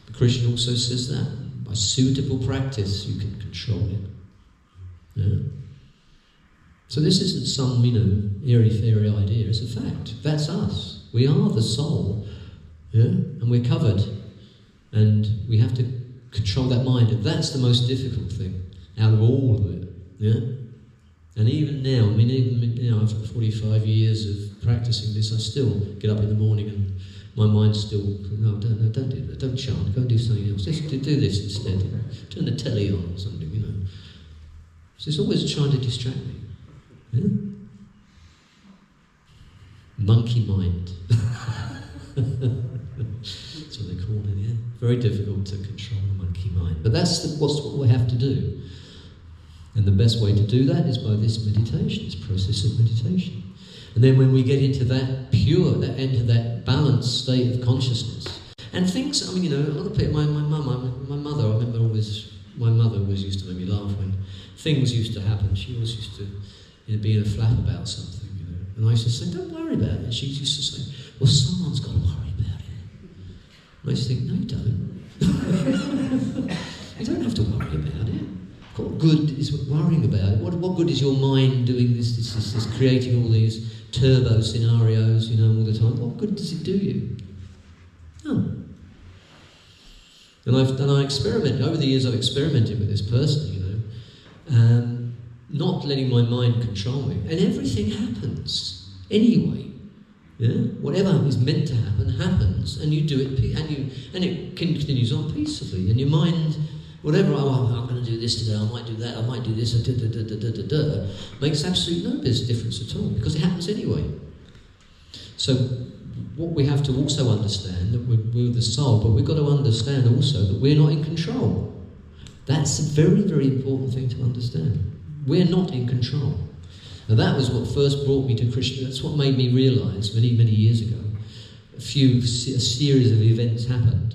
But Krishna also says that by suitable practice you can control it. Yeah? So this isn't some, airy-fairy idea. It's a fact. That's us. We are the soul. Yeah? And we're covered. And we have to control that mind. And that's the most difficult thing out of all of it. Yeah? And even now, even now, after 45 years of practicing this, I still get up in the morning and my mind's still, no, don't do that. Don't chant. Go and do something else. Just do this instead. Turn the telly on or something, So it's always trying to distract me. Yeah? Monkey mind. That's what they call it, yeah? Very difficult to control the monkey mind. But that's what we have to do. And the best way to do that is by this meditation, this process of meditation. And then when we get into that into that balanced state of consciousness, and things, a lot of people, my mother, I remember my mother always used to make me laugh when things used to happen. She always used to be in a flap about something, And I used to say, don't worry about it. She used to say, well, someone's got to worry about it. And I used to think, no, you don't. You don't have to worry about it. What good is worrying about it? What good is your mind doing this creating all these turbo scenarios, all the time? What good does it do you? No. And I experiment, over the years I've experimented with this personally, not letting my mind control me. And everything happens anyway. Yeah? Whatever is meant to happen, happens, and you do it, and it continues on peacefully. And your mind, whatever, I'm going to do this today, I might do that, I might do this, makes absolutely no difference at all, because it happens anyway. So what we have to also understand, that we're the soul, but we've got to understand also that we're not in control. That's a very, very important thing to understand. We're not in control. Now that was what first brought me to Krishna. That's what made me realise many, many years ago. A series of events happened.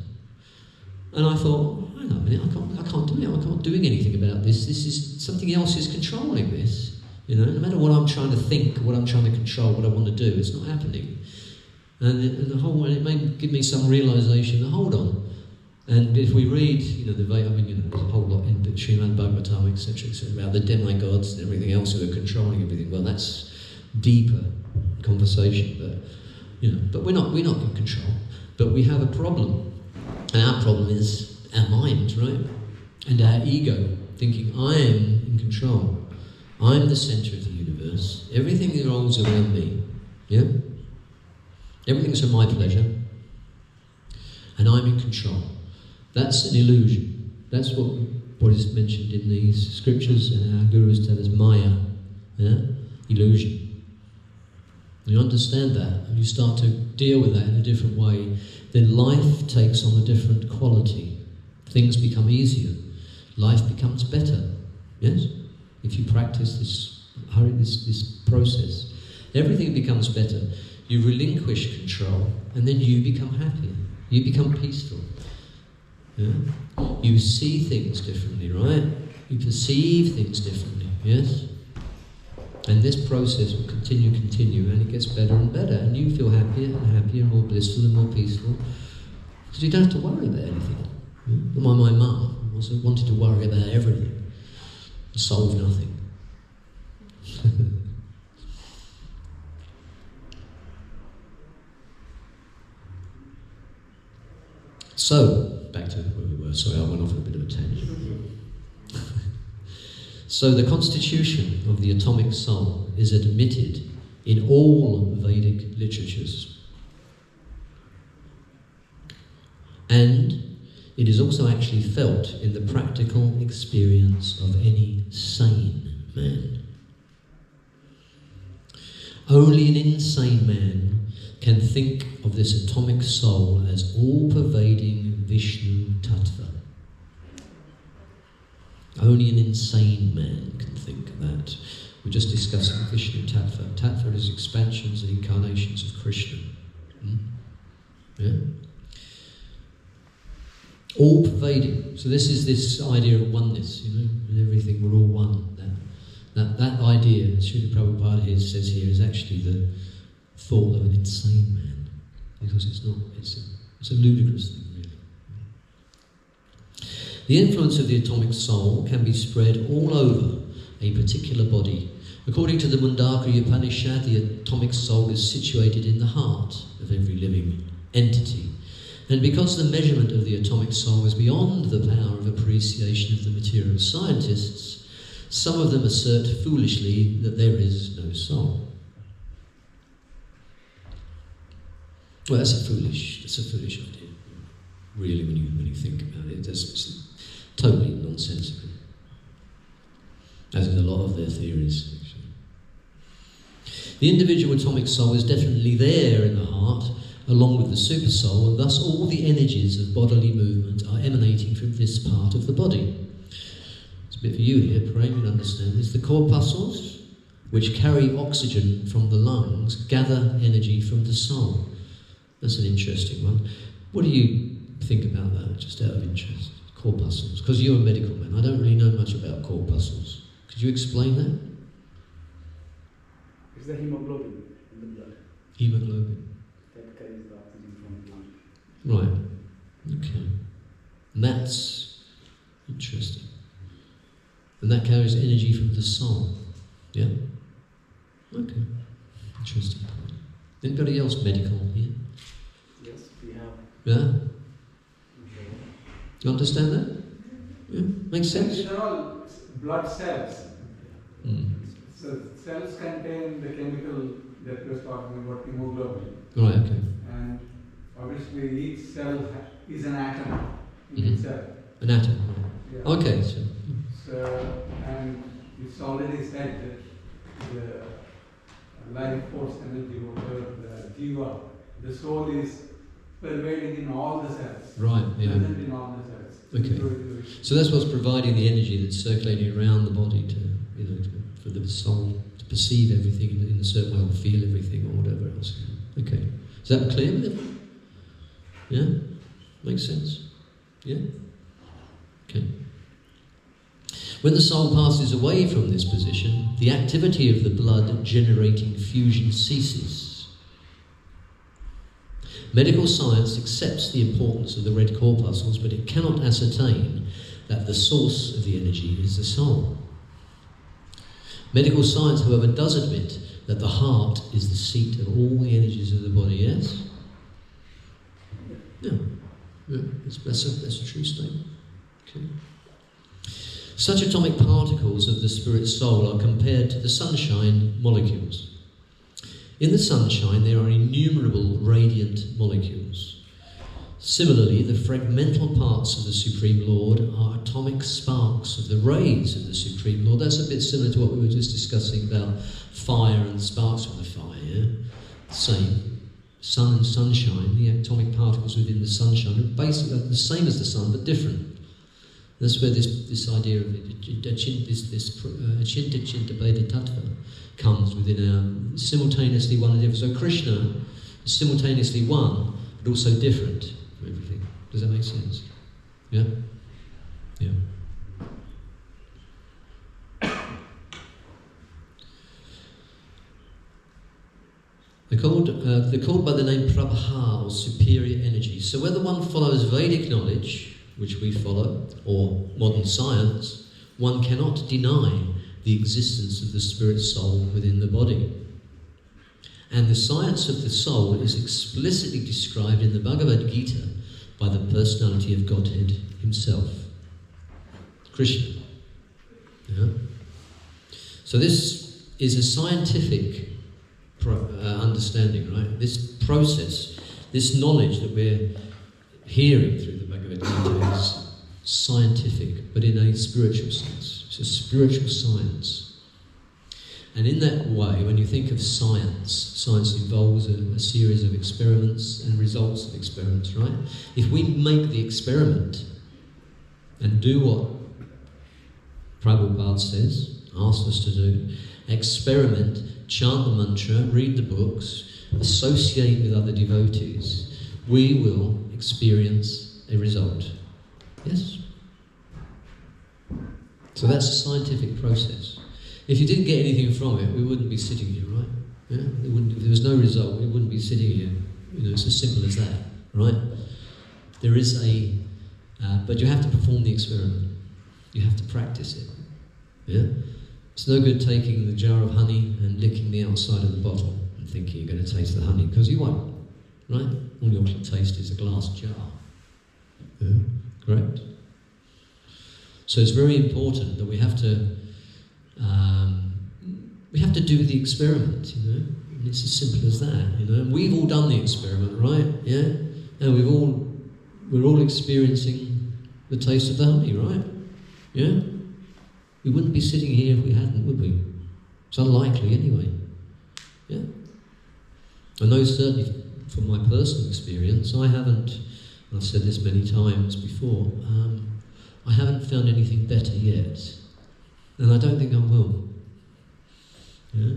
And I thought, hang on a minute, I can't do it. I'm not doing anything about this. This is, something else is controlling this. No matter what I'm trying to think, what I'm trying to control, what I want to do, it's not happening. And it may give me some realisation that, hold on. And if we read, there's a whole lot in Srimad Bhagavatam, etc., about the demigods and everything else who are controlling everything. Well, that's deeper conversation, but we're not in control. But we have a problem, and our problem is our mind, right? And our ego, thinking I am in control. I'm the centre of the universe. Everything revolves around me. Yeah? Everything's for my pleasure, and I'm in control. That's an illusion. That's what is mentioned in these scriptures, and our gurus tell us Maya, illusion. When you understand that, and you start to deal with that in a different way, then life takes on a different quality. Things become easier. Life becomes better. Yes? If you practice this process, everything becomes better. You relinquish control, and then you become happier. You become peaceful. Yeah? You see things differently, right? You perceive things differently, yes? And this process will continue, and it gets better and better, and you feel happier and happier, more blissful and more peaceful, because you don't have to worry about anything. Yeah? My mum also wanted to worry about everything, and solve nothing. So, back to where we were. Sorry, I went off a bit of a tangent. So the constitution of the atomic soul is admitted in all Vedic literatures. And it is also actually felt in the practical experience of any sane man. Only an insane man can think of this atomic soul as all-pervading Vishnu Tattva. Only an insane man can think of that. We're just discussing Vishnu Tattva. Tattva is expansions and incarnations of Krishna. Yeah? All-pervading. So this is this idea of oneness, everything, we're all one. That idea, Srila Prabhupada here says here, is actually the thought of an insane man, because it's a ludicrous thing, really. The influence of the atomic soul can be spread all over a particular body. According to the Mundaka Upanishad, the atomic soul is situated in the heart of every living entity. And because the measurement of the atomic soul is beyond the power of appreciation of the material scientists, some of them assert foolishly that there is no soul. Well, that's a foolish idea, really, when you think about it. It's totally nonsensical, as is a lot of their theories, actually. The individual atomic soul is definitely there in the heart, along with the super soul, and thus all the energies of bodily movement are emanating from this part of the body. It's a bit for you here, Prem, you understand this. The corpuscles, which carry oxygen from the lungs, gather energy from the soul. That's an interesting one. What do you think about that, just out of interest? Corpuscles. Because you're a medical man, I don't really know much about corpuscles. Could you explain that? It's the hemoglobin in the blood. Hemoglobin. That carries the oxygen from the lung. Right. Okay. And that's interesting. And that carries energy from the soul. Yeah? Okay. Interesting point. Anybody else medical here? Yes, we have. Yeah? You understand that? Yeah? Makes sense? These are all blood cells. Mm. So cells contain the chemical that we were talking about, hemoglobin. Right, okay. And obviously each cell is an atom in Mhm. itself. An atom. Yeah. Okay, so So, and it's already said that the life force energy, whatever, the jiva, the soul is pervading in all the cells. right, yeah. Present in all the cells. Okay. Including So that's what's providing the energy that's circulating around the body to, for the soul to perceive everything in a certain way, or feel everything, or whatever else. Okay. Is that clear with everyone? Yeah? Makes sense? Yeah? Okay. When the soul passes away from this position, the activity of the blood generating fusion ceases. Medical science accepts the importance of the red corpuscles, but it cannot ascertain that the source of the energy is the soul. Medical science, however, does admit that the heart is the seat of all the energies of the body, yes? Yeah. That's a true statement. Okay. Such atomic particles of the spirit soul are compared to the sunshine molecules. In the sunshine, there are innumerable radiant molecules. Similarly, the fragmental parts of the Supreme Lord are atomic sparks of the rays of the Supreme Lord. That's a bit similar to what we were just discussing about fire and sparks from the fire. Yeah? Same. Sun and sunshine, the atomic particles within the sunshine are basically the same as the sun, but different. That's where this idea of achinta chinta bheda tattva comes within our simultaneously one and different. So Krishna is simultaneously one, but also different from everything. Does that make sense? Yeah? Yeah. They're called by the name Prabha, or superior energy. So whether one follows Vedic knowledge, which we follow, or modern science, one cannot deny the existence of the spirit soul within the body. And the science of the soul is explicitly described in the Bhagavad Gita by the personality of Godhead himself, Krishna. Yeah? So this is a scientific understanding, right? This process, this knowledge that we're hearing through the Bhagavad Gita is scientific, but in a spiritual sense. It's a spiritual science. And in that way, when you think of science, science involves a series of experiments and results of experiments, right? If we make the experiment and do what Prabhupada says, asks us to do, experiment, chant the mantra, read the books, associate with other devotees, we will experience a result. Yes? So that's a scientific process. If you didn't get anything from it, we wouldn't be sitting here, right? Yeah? If there was no result, we wouldn't be sitting here. It's as simple as that, right? There is but you have to perform the experiment. You have to practice it. Yeah? It's no good taking the jar of honey and licking the outside of the bottle and thinking you're going to taste the honey, because you won't, right? All you'll taste is a glass jar. Yeah? Correct? So it's very important that we have to do the experiment, And it's as simple as that, And we've all done the experiment, right? Yeah? And we're all experiencing the taste of the honey, right? Yeah? We wouldn't be sitting here if we hadn't, would we? It's unlikely anyway. Yeah? I know certainly from my personal experience, I haven't, and I've said this many times before, I haven't found anything better yet. And I don't think I will. Yeah?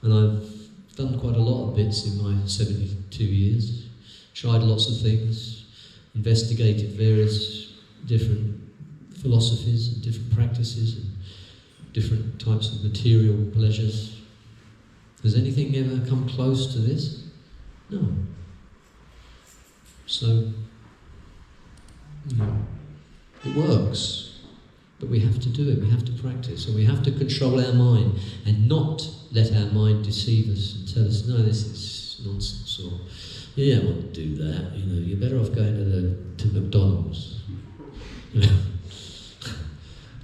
And I've done quite a lot of bits in my 72 years, tried lots of things, investigated various different philosophies and different practices and different types of material pleasures. Has anything ever come close to this? No. So, it works, but we have to do it, we have to practice, and we have to control our mind and not let our mind deceive us and tell us, no, this is nonsense, or, yeah, I won't do that, you're better off going to McDonald's. You know?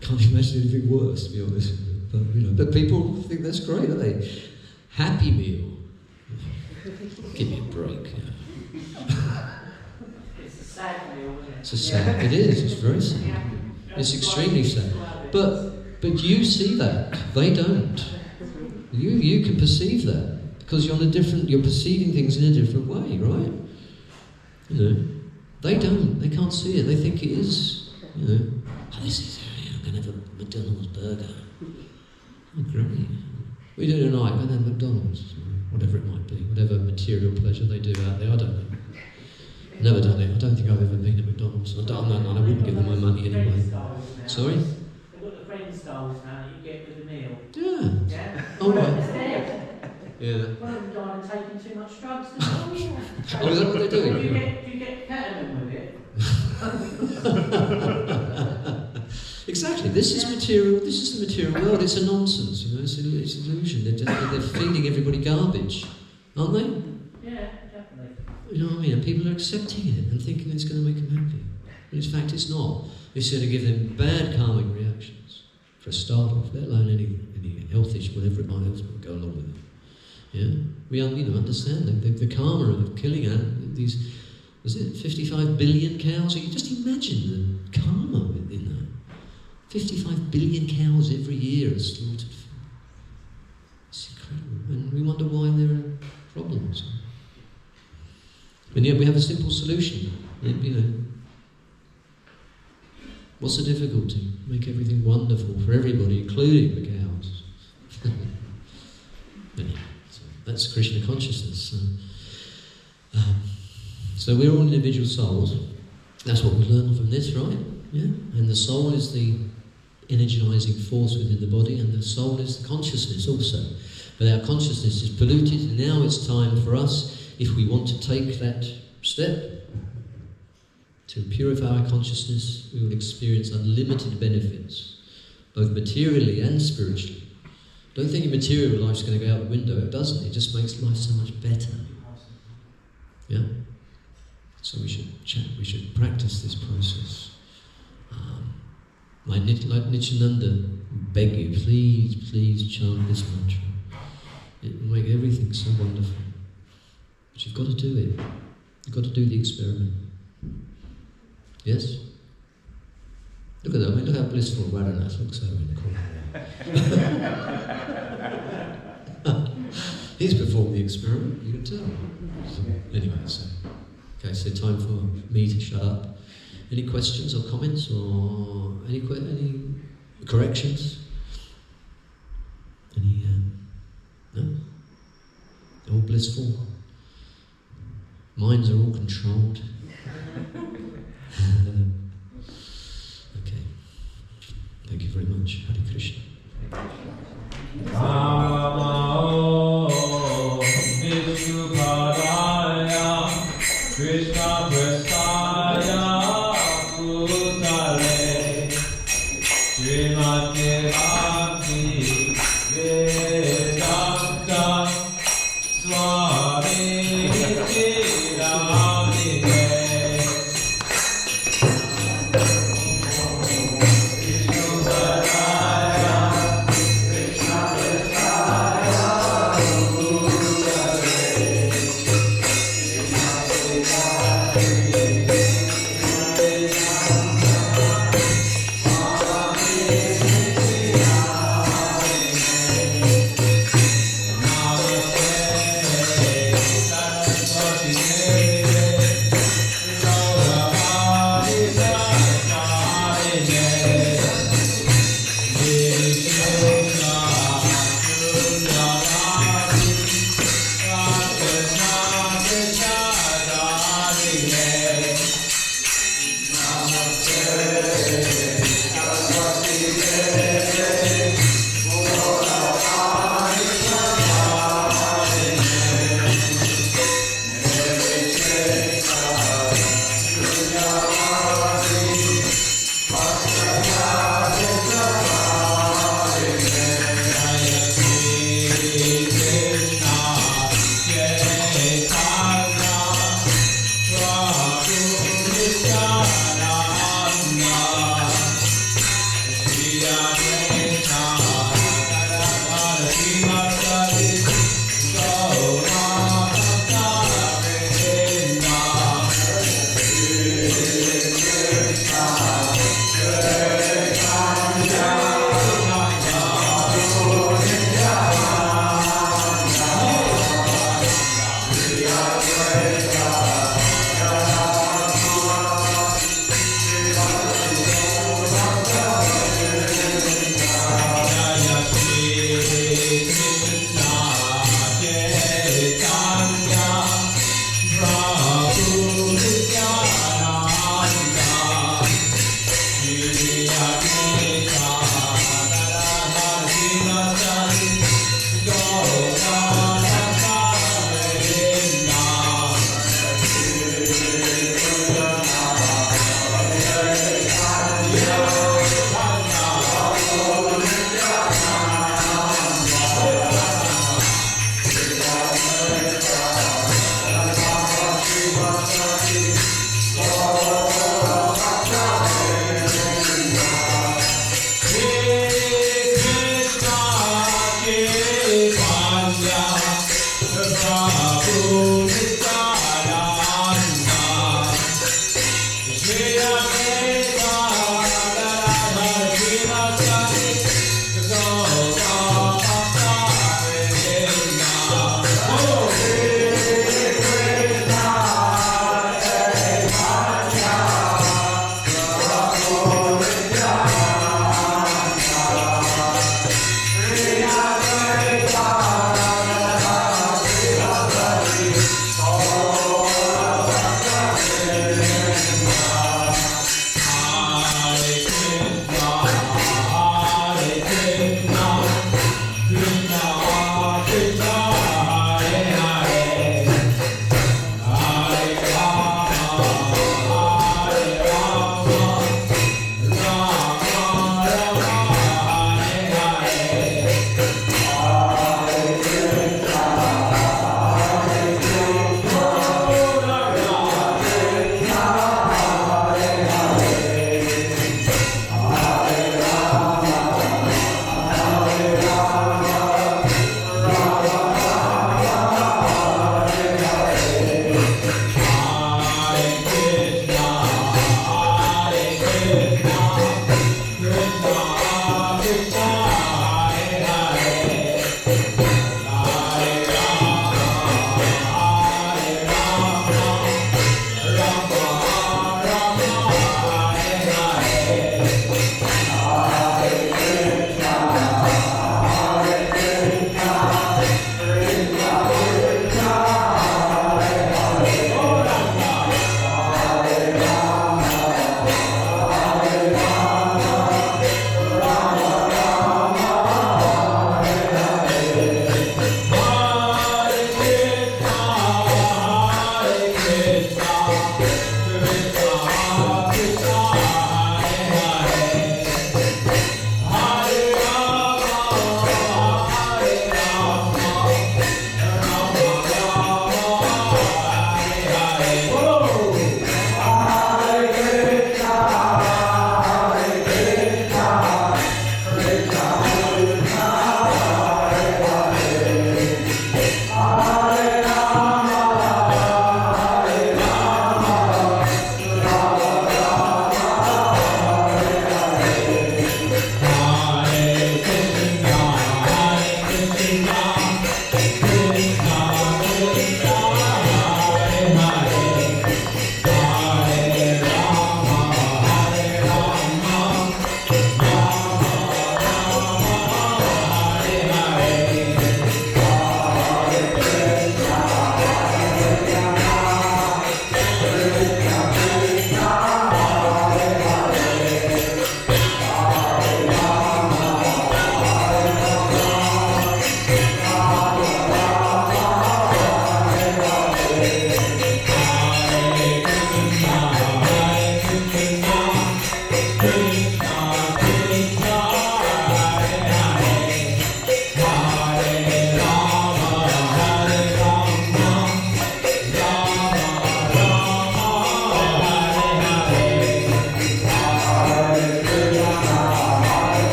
Can't imagine anything worse, to be honest. But, you know, but people think that's great, don't they? Happy Meal. Give me a break. It's a sad meal, isn't it? It's a sad. It is. It's very sad. It's extremely sad. But you see that. They don't. You can perceive that because you're on a different. You're perceiving things in a different way, right? You know. They don't. They can't see it. They think it is. You know. Oh, this is. I'm going to have a McDonald's burger. Oh, great. We do tonight, but then McDonald's, whatever it might be, whatever material pleasure they do out there, I don't know. Never done it. I don't think I've ever been to McDonald's. I wouldn't give them my money anyway. Sorry? They've got the friend styles now that you get with the meal. Yeah. Yeah? Oh, right. Yeah. One of them died of taking too much drugs. Oh, is that what they're doing? Do you get ketamine with it? Exactly. This is material. This is the material world. It's a nonsense. You know, it's an illusion. They're feeding everybody garbage, aren't they? Yeah, definitely. You know what I mean? And people are accepting it and thinking it's going to make them happy. But in fact, it's not. It's going to give them bad calming reactions for a start off, let alone any health issue, whatever it might else go along with it. Yeah, we understand the karma of killing these. Was it 55 billion cows? You just imagine the karma in that. 55 billion cows every year are slaughtered. It's incredible. And we wonder why there are problems. And yet we have a simple solution. You know, what's the difficulty? Make everything wonderful for everybody, including the cows. Anyway, so that's Krishna consciousness. So we're all individual souls. That's what we learn from this, right? Yeah. And the soul is the energizing force within the body, and the soul is the consciousness also. But our consciousness is polluted, and now it's time for us, if we want to take that step to purify our consciousness, we will experience unlimited benefits, both materially and spiritually. Don't think your material life's going to go out the window. It doesn't. It just makes life so much better. Yeah. So we should practice this process. Like Nityananda, beg you, please chant this mantra. It will make everything so wonderful. But you've got to do it. You've got to do the experiment. Yes? Look at that. I mean, look how blissful Radhanath looks over in the corner. He's performed the experiment, you can tell. So, anyway, so time for me to shut up. Any questions or comments or any corrections? No? All blissful? Minds are all controlled? Okay. Thank you very much. Hare Krishna. Krishna Prasaya Bhutale Srimati Bhakti Vedanta Swami Chiramine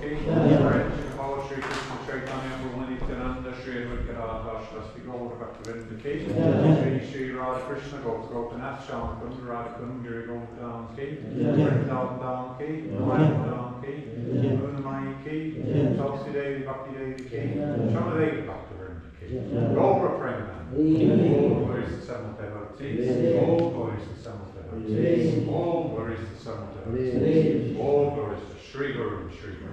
Ki, Shri Krishna Chaitanya Prabhu Nityananda, Shri Advaita Radha Shri Gaur Bhaktivinoda Ki, Shri Radha Krishna Gopinath Shama Kund Radha Kund Giri Gopitam Ki, Vrindavan Ki, Mayam Ki, Unamai Ki, Tulsi Devi Bhakti Devi Ki, Shama Devi Bhaktivinoda Ki, Gaura Premanand, all glories to seventh devotees, all glories to seventh devotees, all glories to seventh devotees, all glories to Shri Guru and Shri Guru.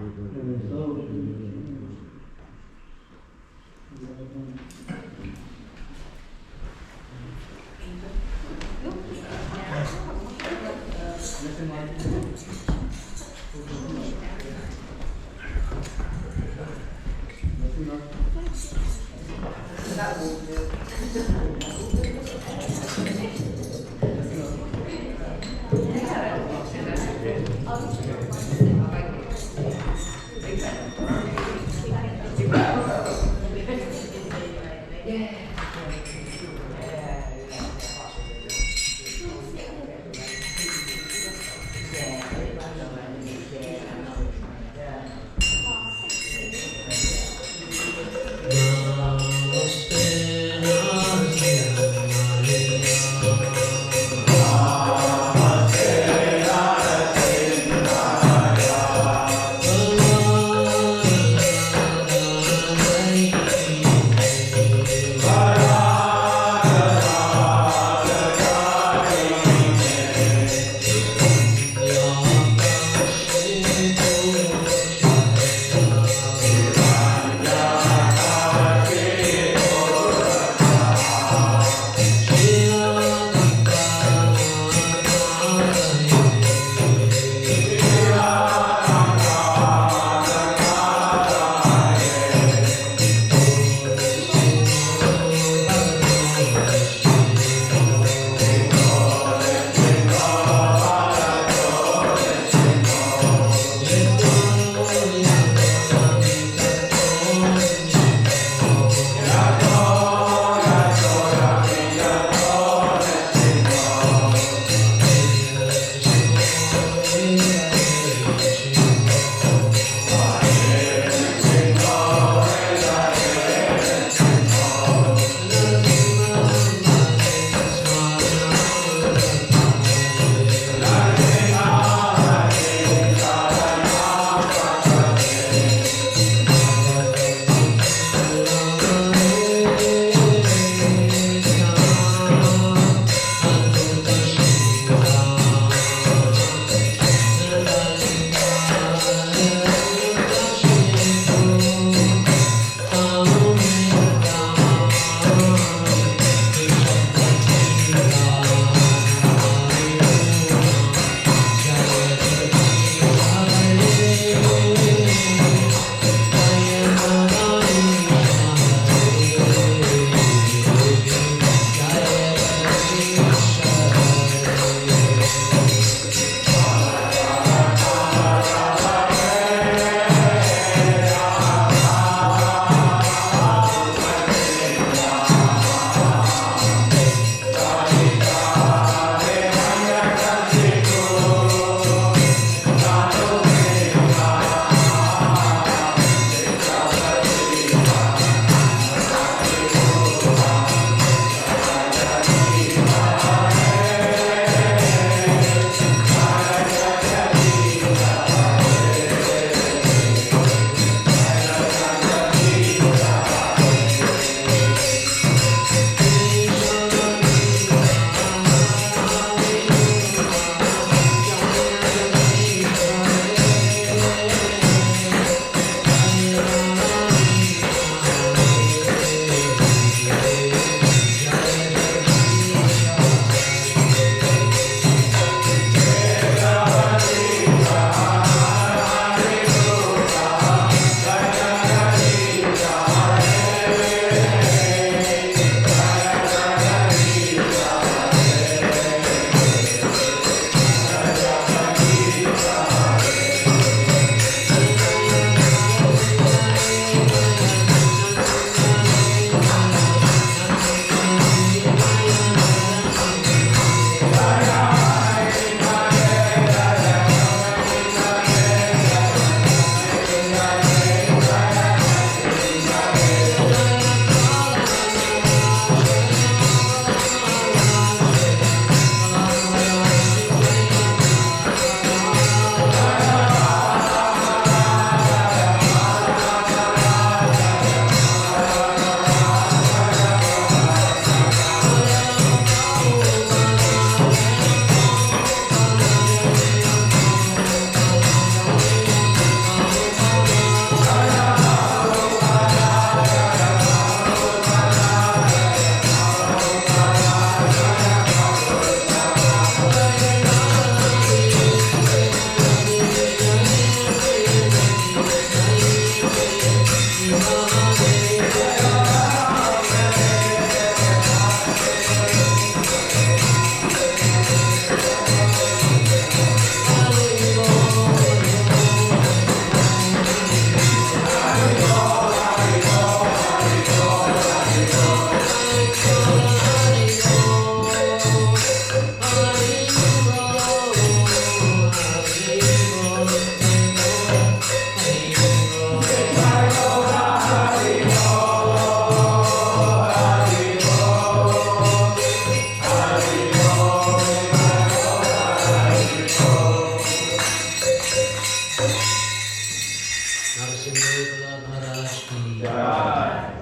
Prabhupada Maharaj ki Jai.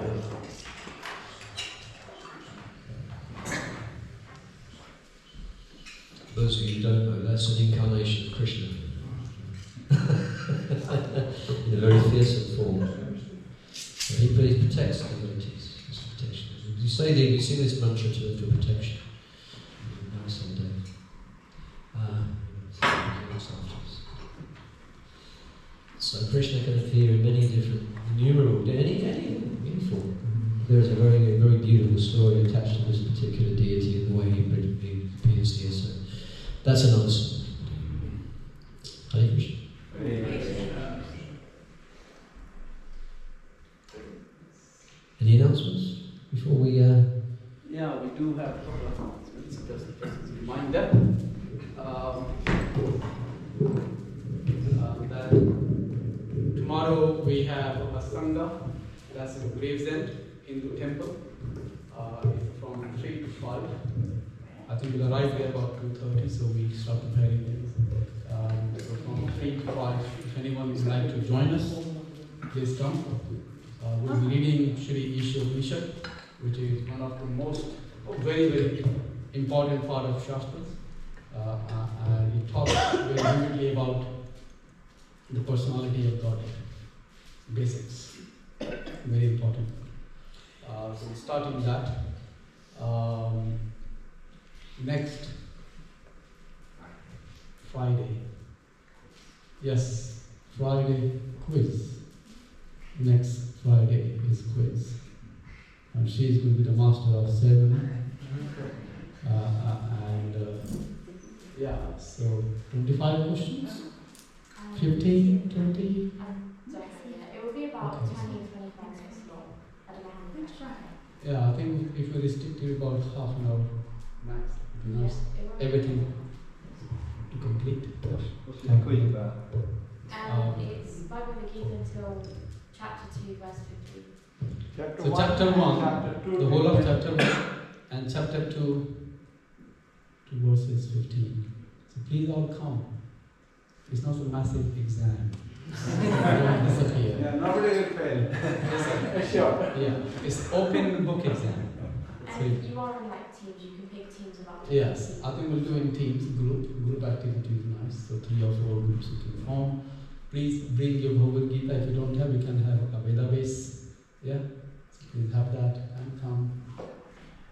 Those of you who don't know, that's an incarnation of Krishna. In a very fearsome form. But he protects the devotees. It's protection. You sing this mantra for protection. Someday. So Krishna can appear in many different, innumerable, any form. There's a very, very beautiful story attached to this particular deity and the way he appears here. So that's another story. Hare Krishna. Any announcements before we? Yeah, we do have a couple of announcements. Just a reminder that tomorrow we have a Sangha, that's in Gravesend, Hindu temple, from 3 to 5. I think we'll arrive there about 2:30, so we start preparing things. So from 3 to 5, if anyone would like to join us, please come. We'll be reading Shri Isha Upanishad, which is one of the most very, very important part of Shastras. And it talks very vividly about the personality of God. Basics. Very important. So we're starting that. Next Friday. Yes, Friday quiz. Next Friday is quiz. And she is going to be the master of ceremony. Yeah, so 25 questions? 15, 20? It will be about 20 and 25 minutes long. I don't know how much. Yeah, I think if we restrict it about half an hour max, it'd be nice. Everything to complete. What's the quiz about? It's Bible Gita until chapter 2, verse 15. So chapter 1, the whole of chapter 1, and chapter 2 to verses 15. So please all come. It's not a massive exam. Don't disappear. Yeah, nobody will fail. Sure. Yeah, it's open book exam. So And you are in like teams, you can pick teams of up to yes, I think we'll do in teams, group activity is nice. So 3 or 4 groups you can form. Please bring your Bhagavad Gita. If you don't have, you can have a Veda base. Yeah, so please have that and come.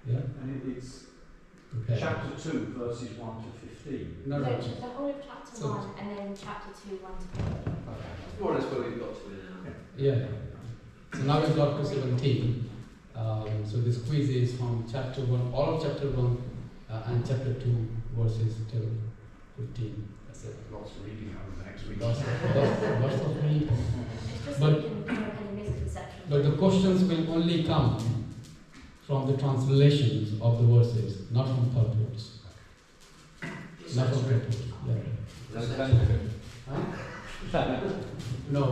Yeah, And it's okay. chapter 2, verses 1 to 15. No, So no. the whole of chapter So- 1 and then chapter 2, 1 to 15. More or less where we've got to Yeah. So now we've got to 17. So this quiz is from chapter 1, all of chapter 1 and chapter 2 verses till 15. That's it. Lots of reading over the next week. Lots of reading. It's just But- so you can clear up any misconceptions. But the questions will only come from the translations of the verses, not from third words. Not from third words. Yeah. Huh? No,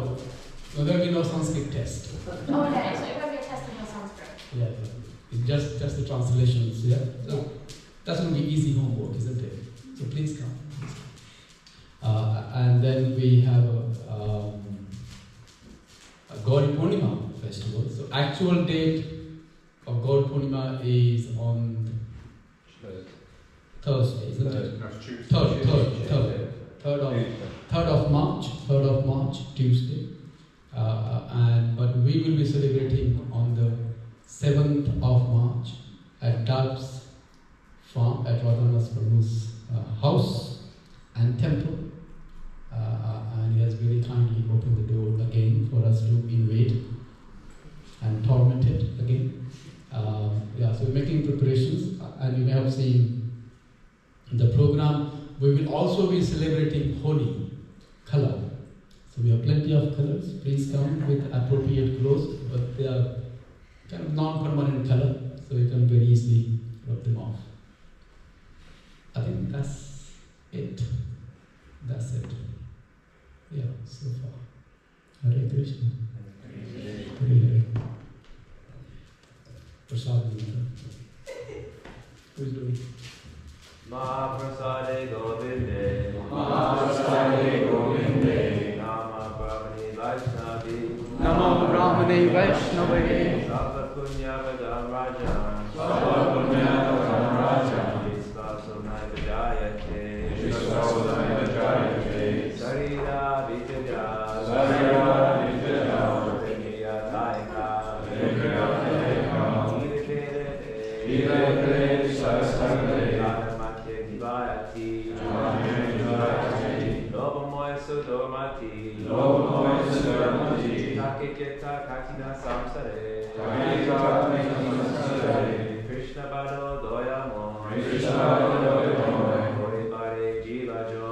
there will be no Sanskrit test. Oh, okay, so it won't be a test in your Sanskrit. Yeah, it's just the translations. Yeah, so that's going to be easy homework, isn't it? So please come. And then we have a Gauri Purnima festival. So actual date of Gauri Purnima is on Thursday, isn't it? No, it's Tuesday. Third of March, Tuesday. But we will be celebrating on the 7th of March at Doug's farm at Radhanath Prabhu's house and temple. And he has very kindly opened the door again for us to invade and torment it again. So we're making preparations, and you may have seen the program. We will also be celebrating Holi, color. So we have plenty of colors. Please come with appropriate clothes, but they are kind of non-permanent color, so you can very easily rub them off. I think that's it. That's it. Yeah, so far. Hare Krishna. Hare Hare. Prasad Mantra. Who is doing? Mahaprasade Govinde, Mahaprasade Govinde, Nama Pravani Vaishnavi, Brahmane Vaishnavaya Sava Punya Vadam Rajan Sava Punya Vadam Rajan Vishvasumai Vijayate Vishvasumai Vijayate Sarira Vijaya Sarira Vijaya Vinaya Taika Vinaya Taika Ire Ire Sarasangre Janamatye Vivayati Lobamoy Sudomati Lobamoy Sudomati Takiketa Katina Samsare Krishna Bado Doyamo Krishna Bado Doyamo Oribare Jivajo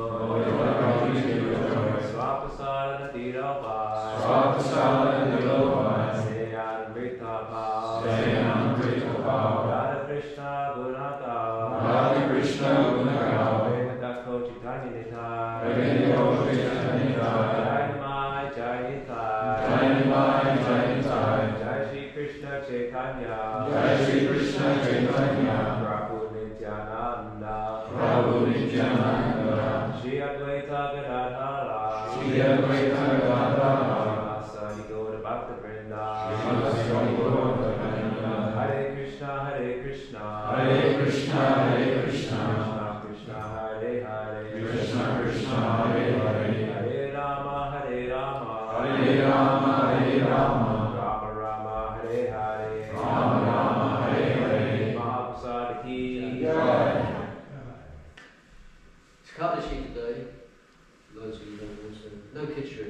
Swapasana Tiravai Swapasana Tiravai Seyan Vitapa Seyan Vitapa Radha Krishna Gunata Radha Krishna Gunata Vedako Chaitanya Nitai Vedako Chaitanya Nitai Jai Jai Nitai Jai Nitai Jai Shri Krishna Chaitanya Jai Shri Krishna Chaitanya Prabhu Nityananda Prabhu Nityananda Shri Advaita Gadadhara Shri Advaita Gadadhara Sri Gaura Bhakta Vrinda Sri Gaura Bhakta Vrinda Hare Krishna Hare Krishna Hare Krishna Hare Krishna Krishna Hare Hare Krishna Krishna Hare Hare Hare Rama Hare Rama Hare Rama Hare Rama Rama Rama Hare Hare Rama Rama Hare Hare Mahaprasad Ki Jai. It's cut the sheet today. Loads of you don't want to. No kitchen.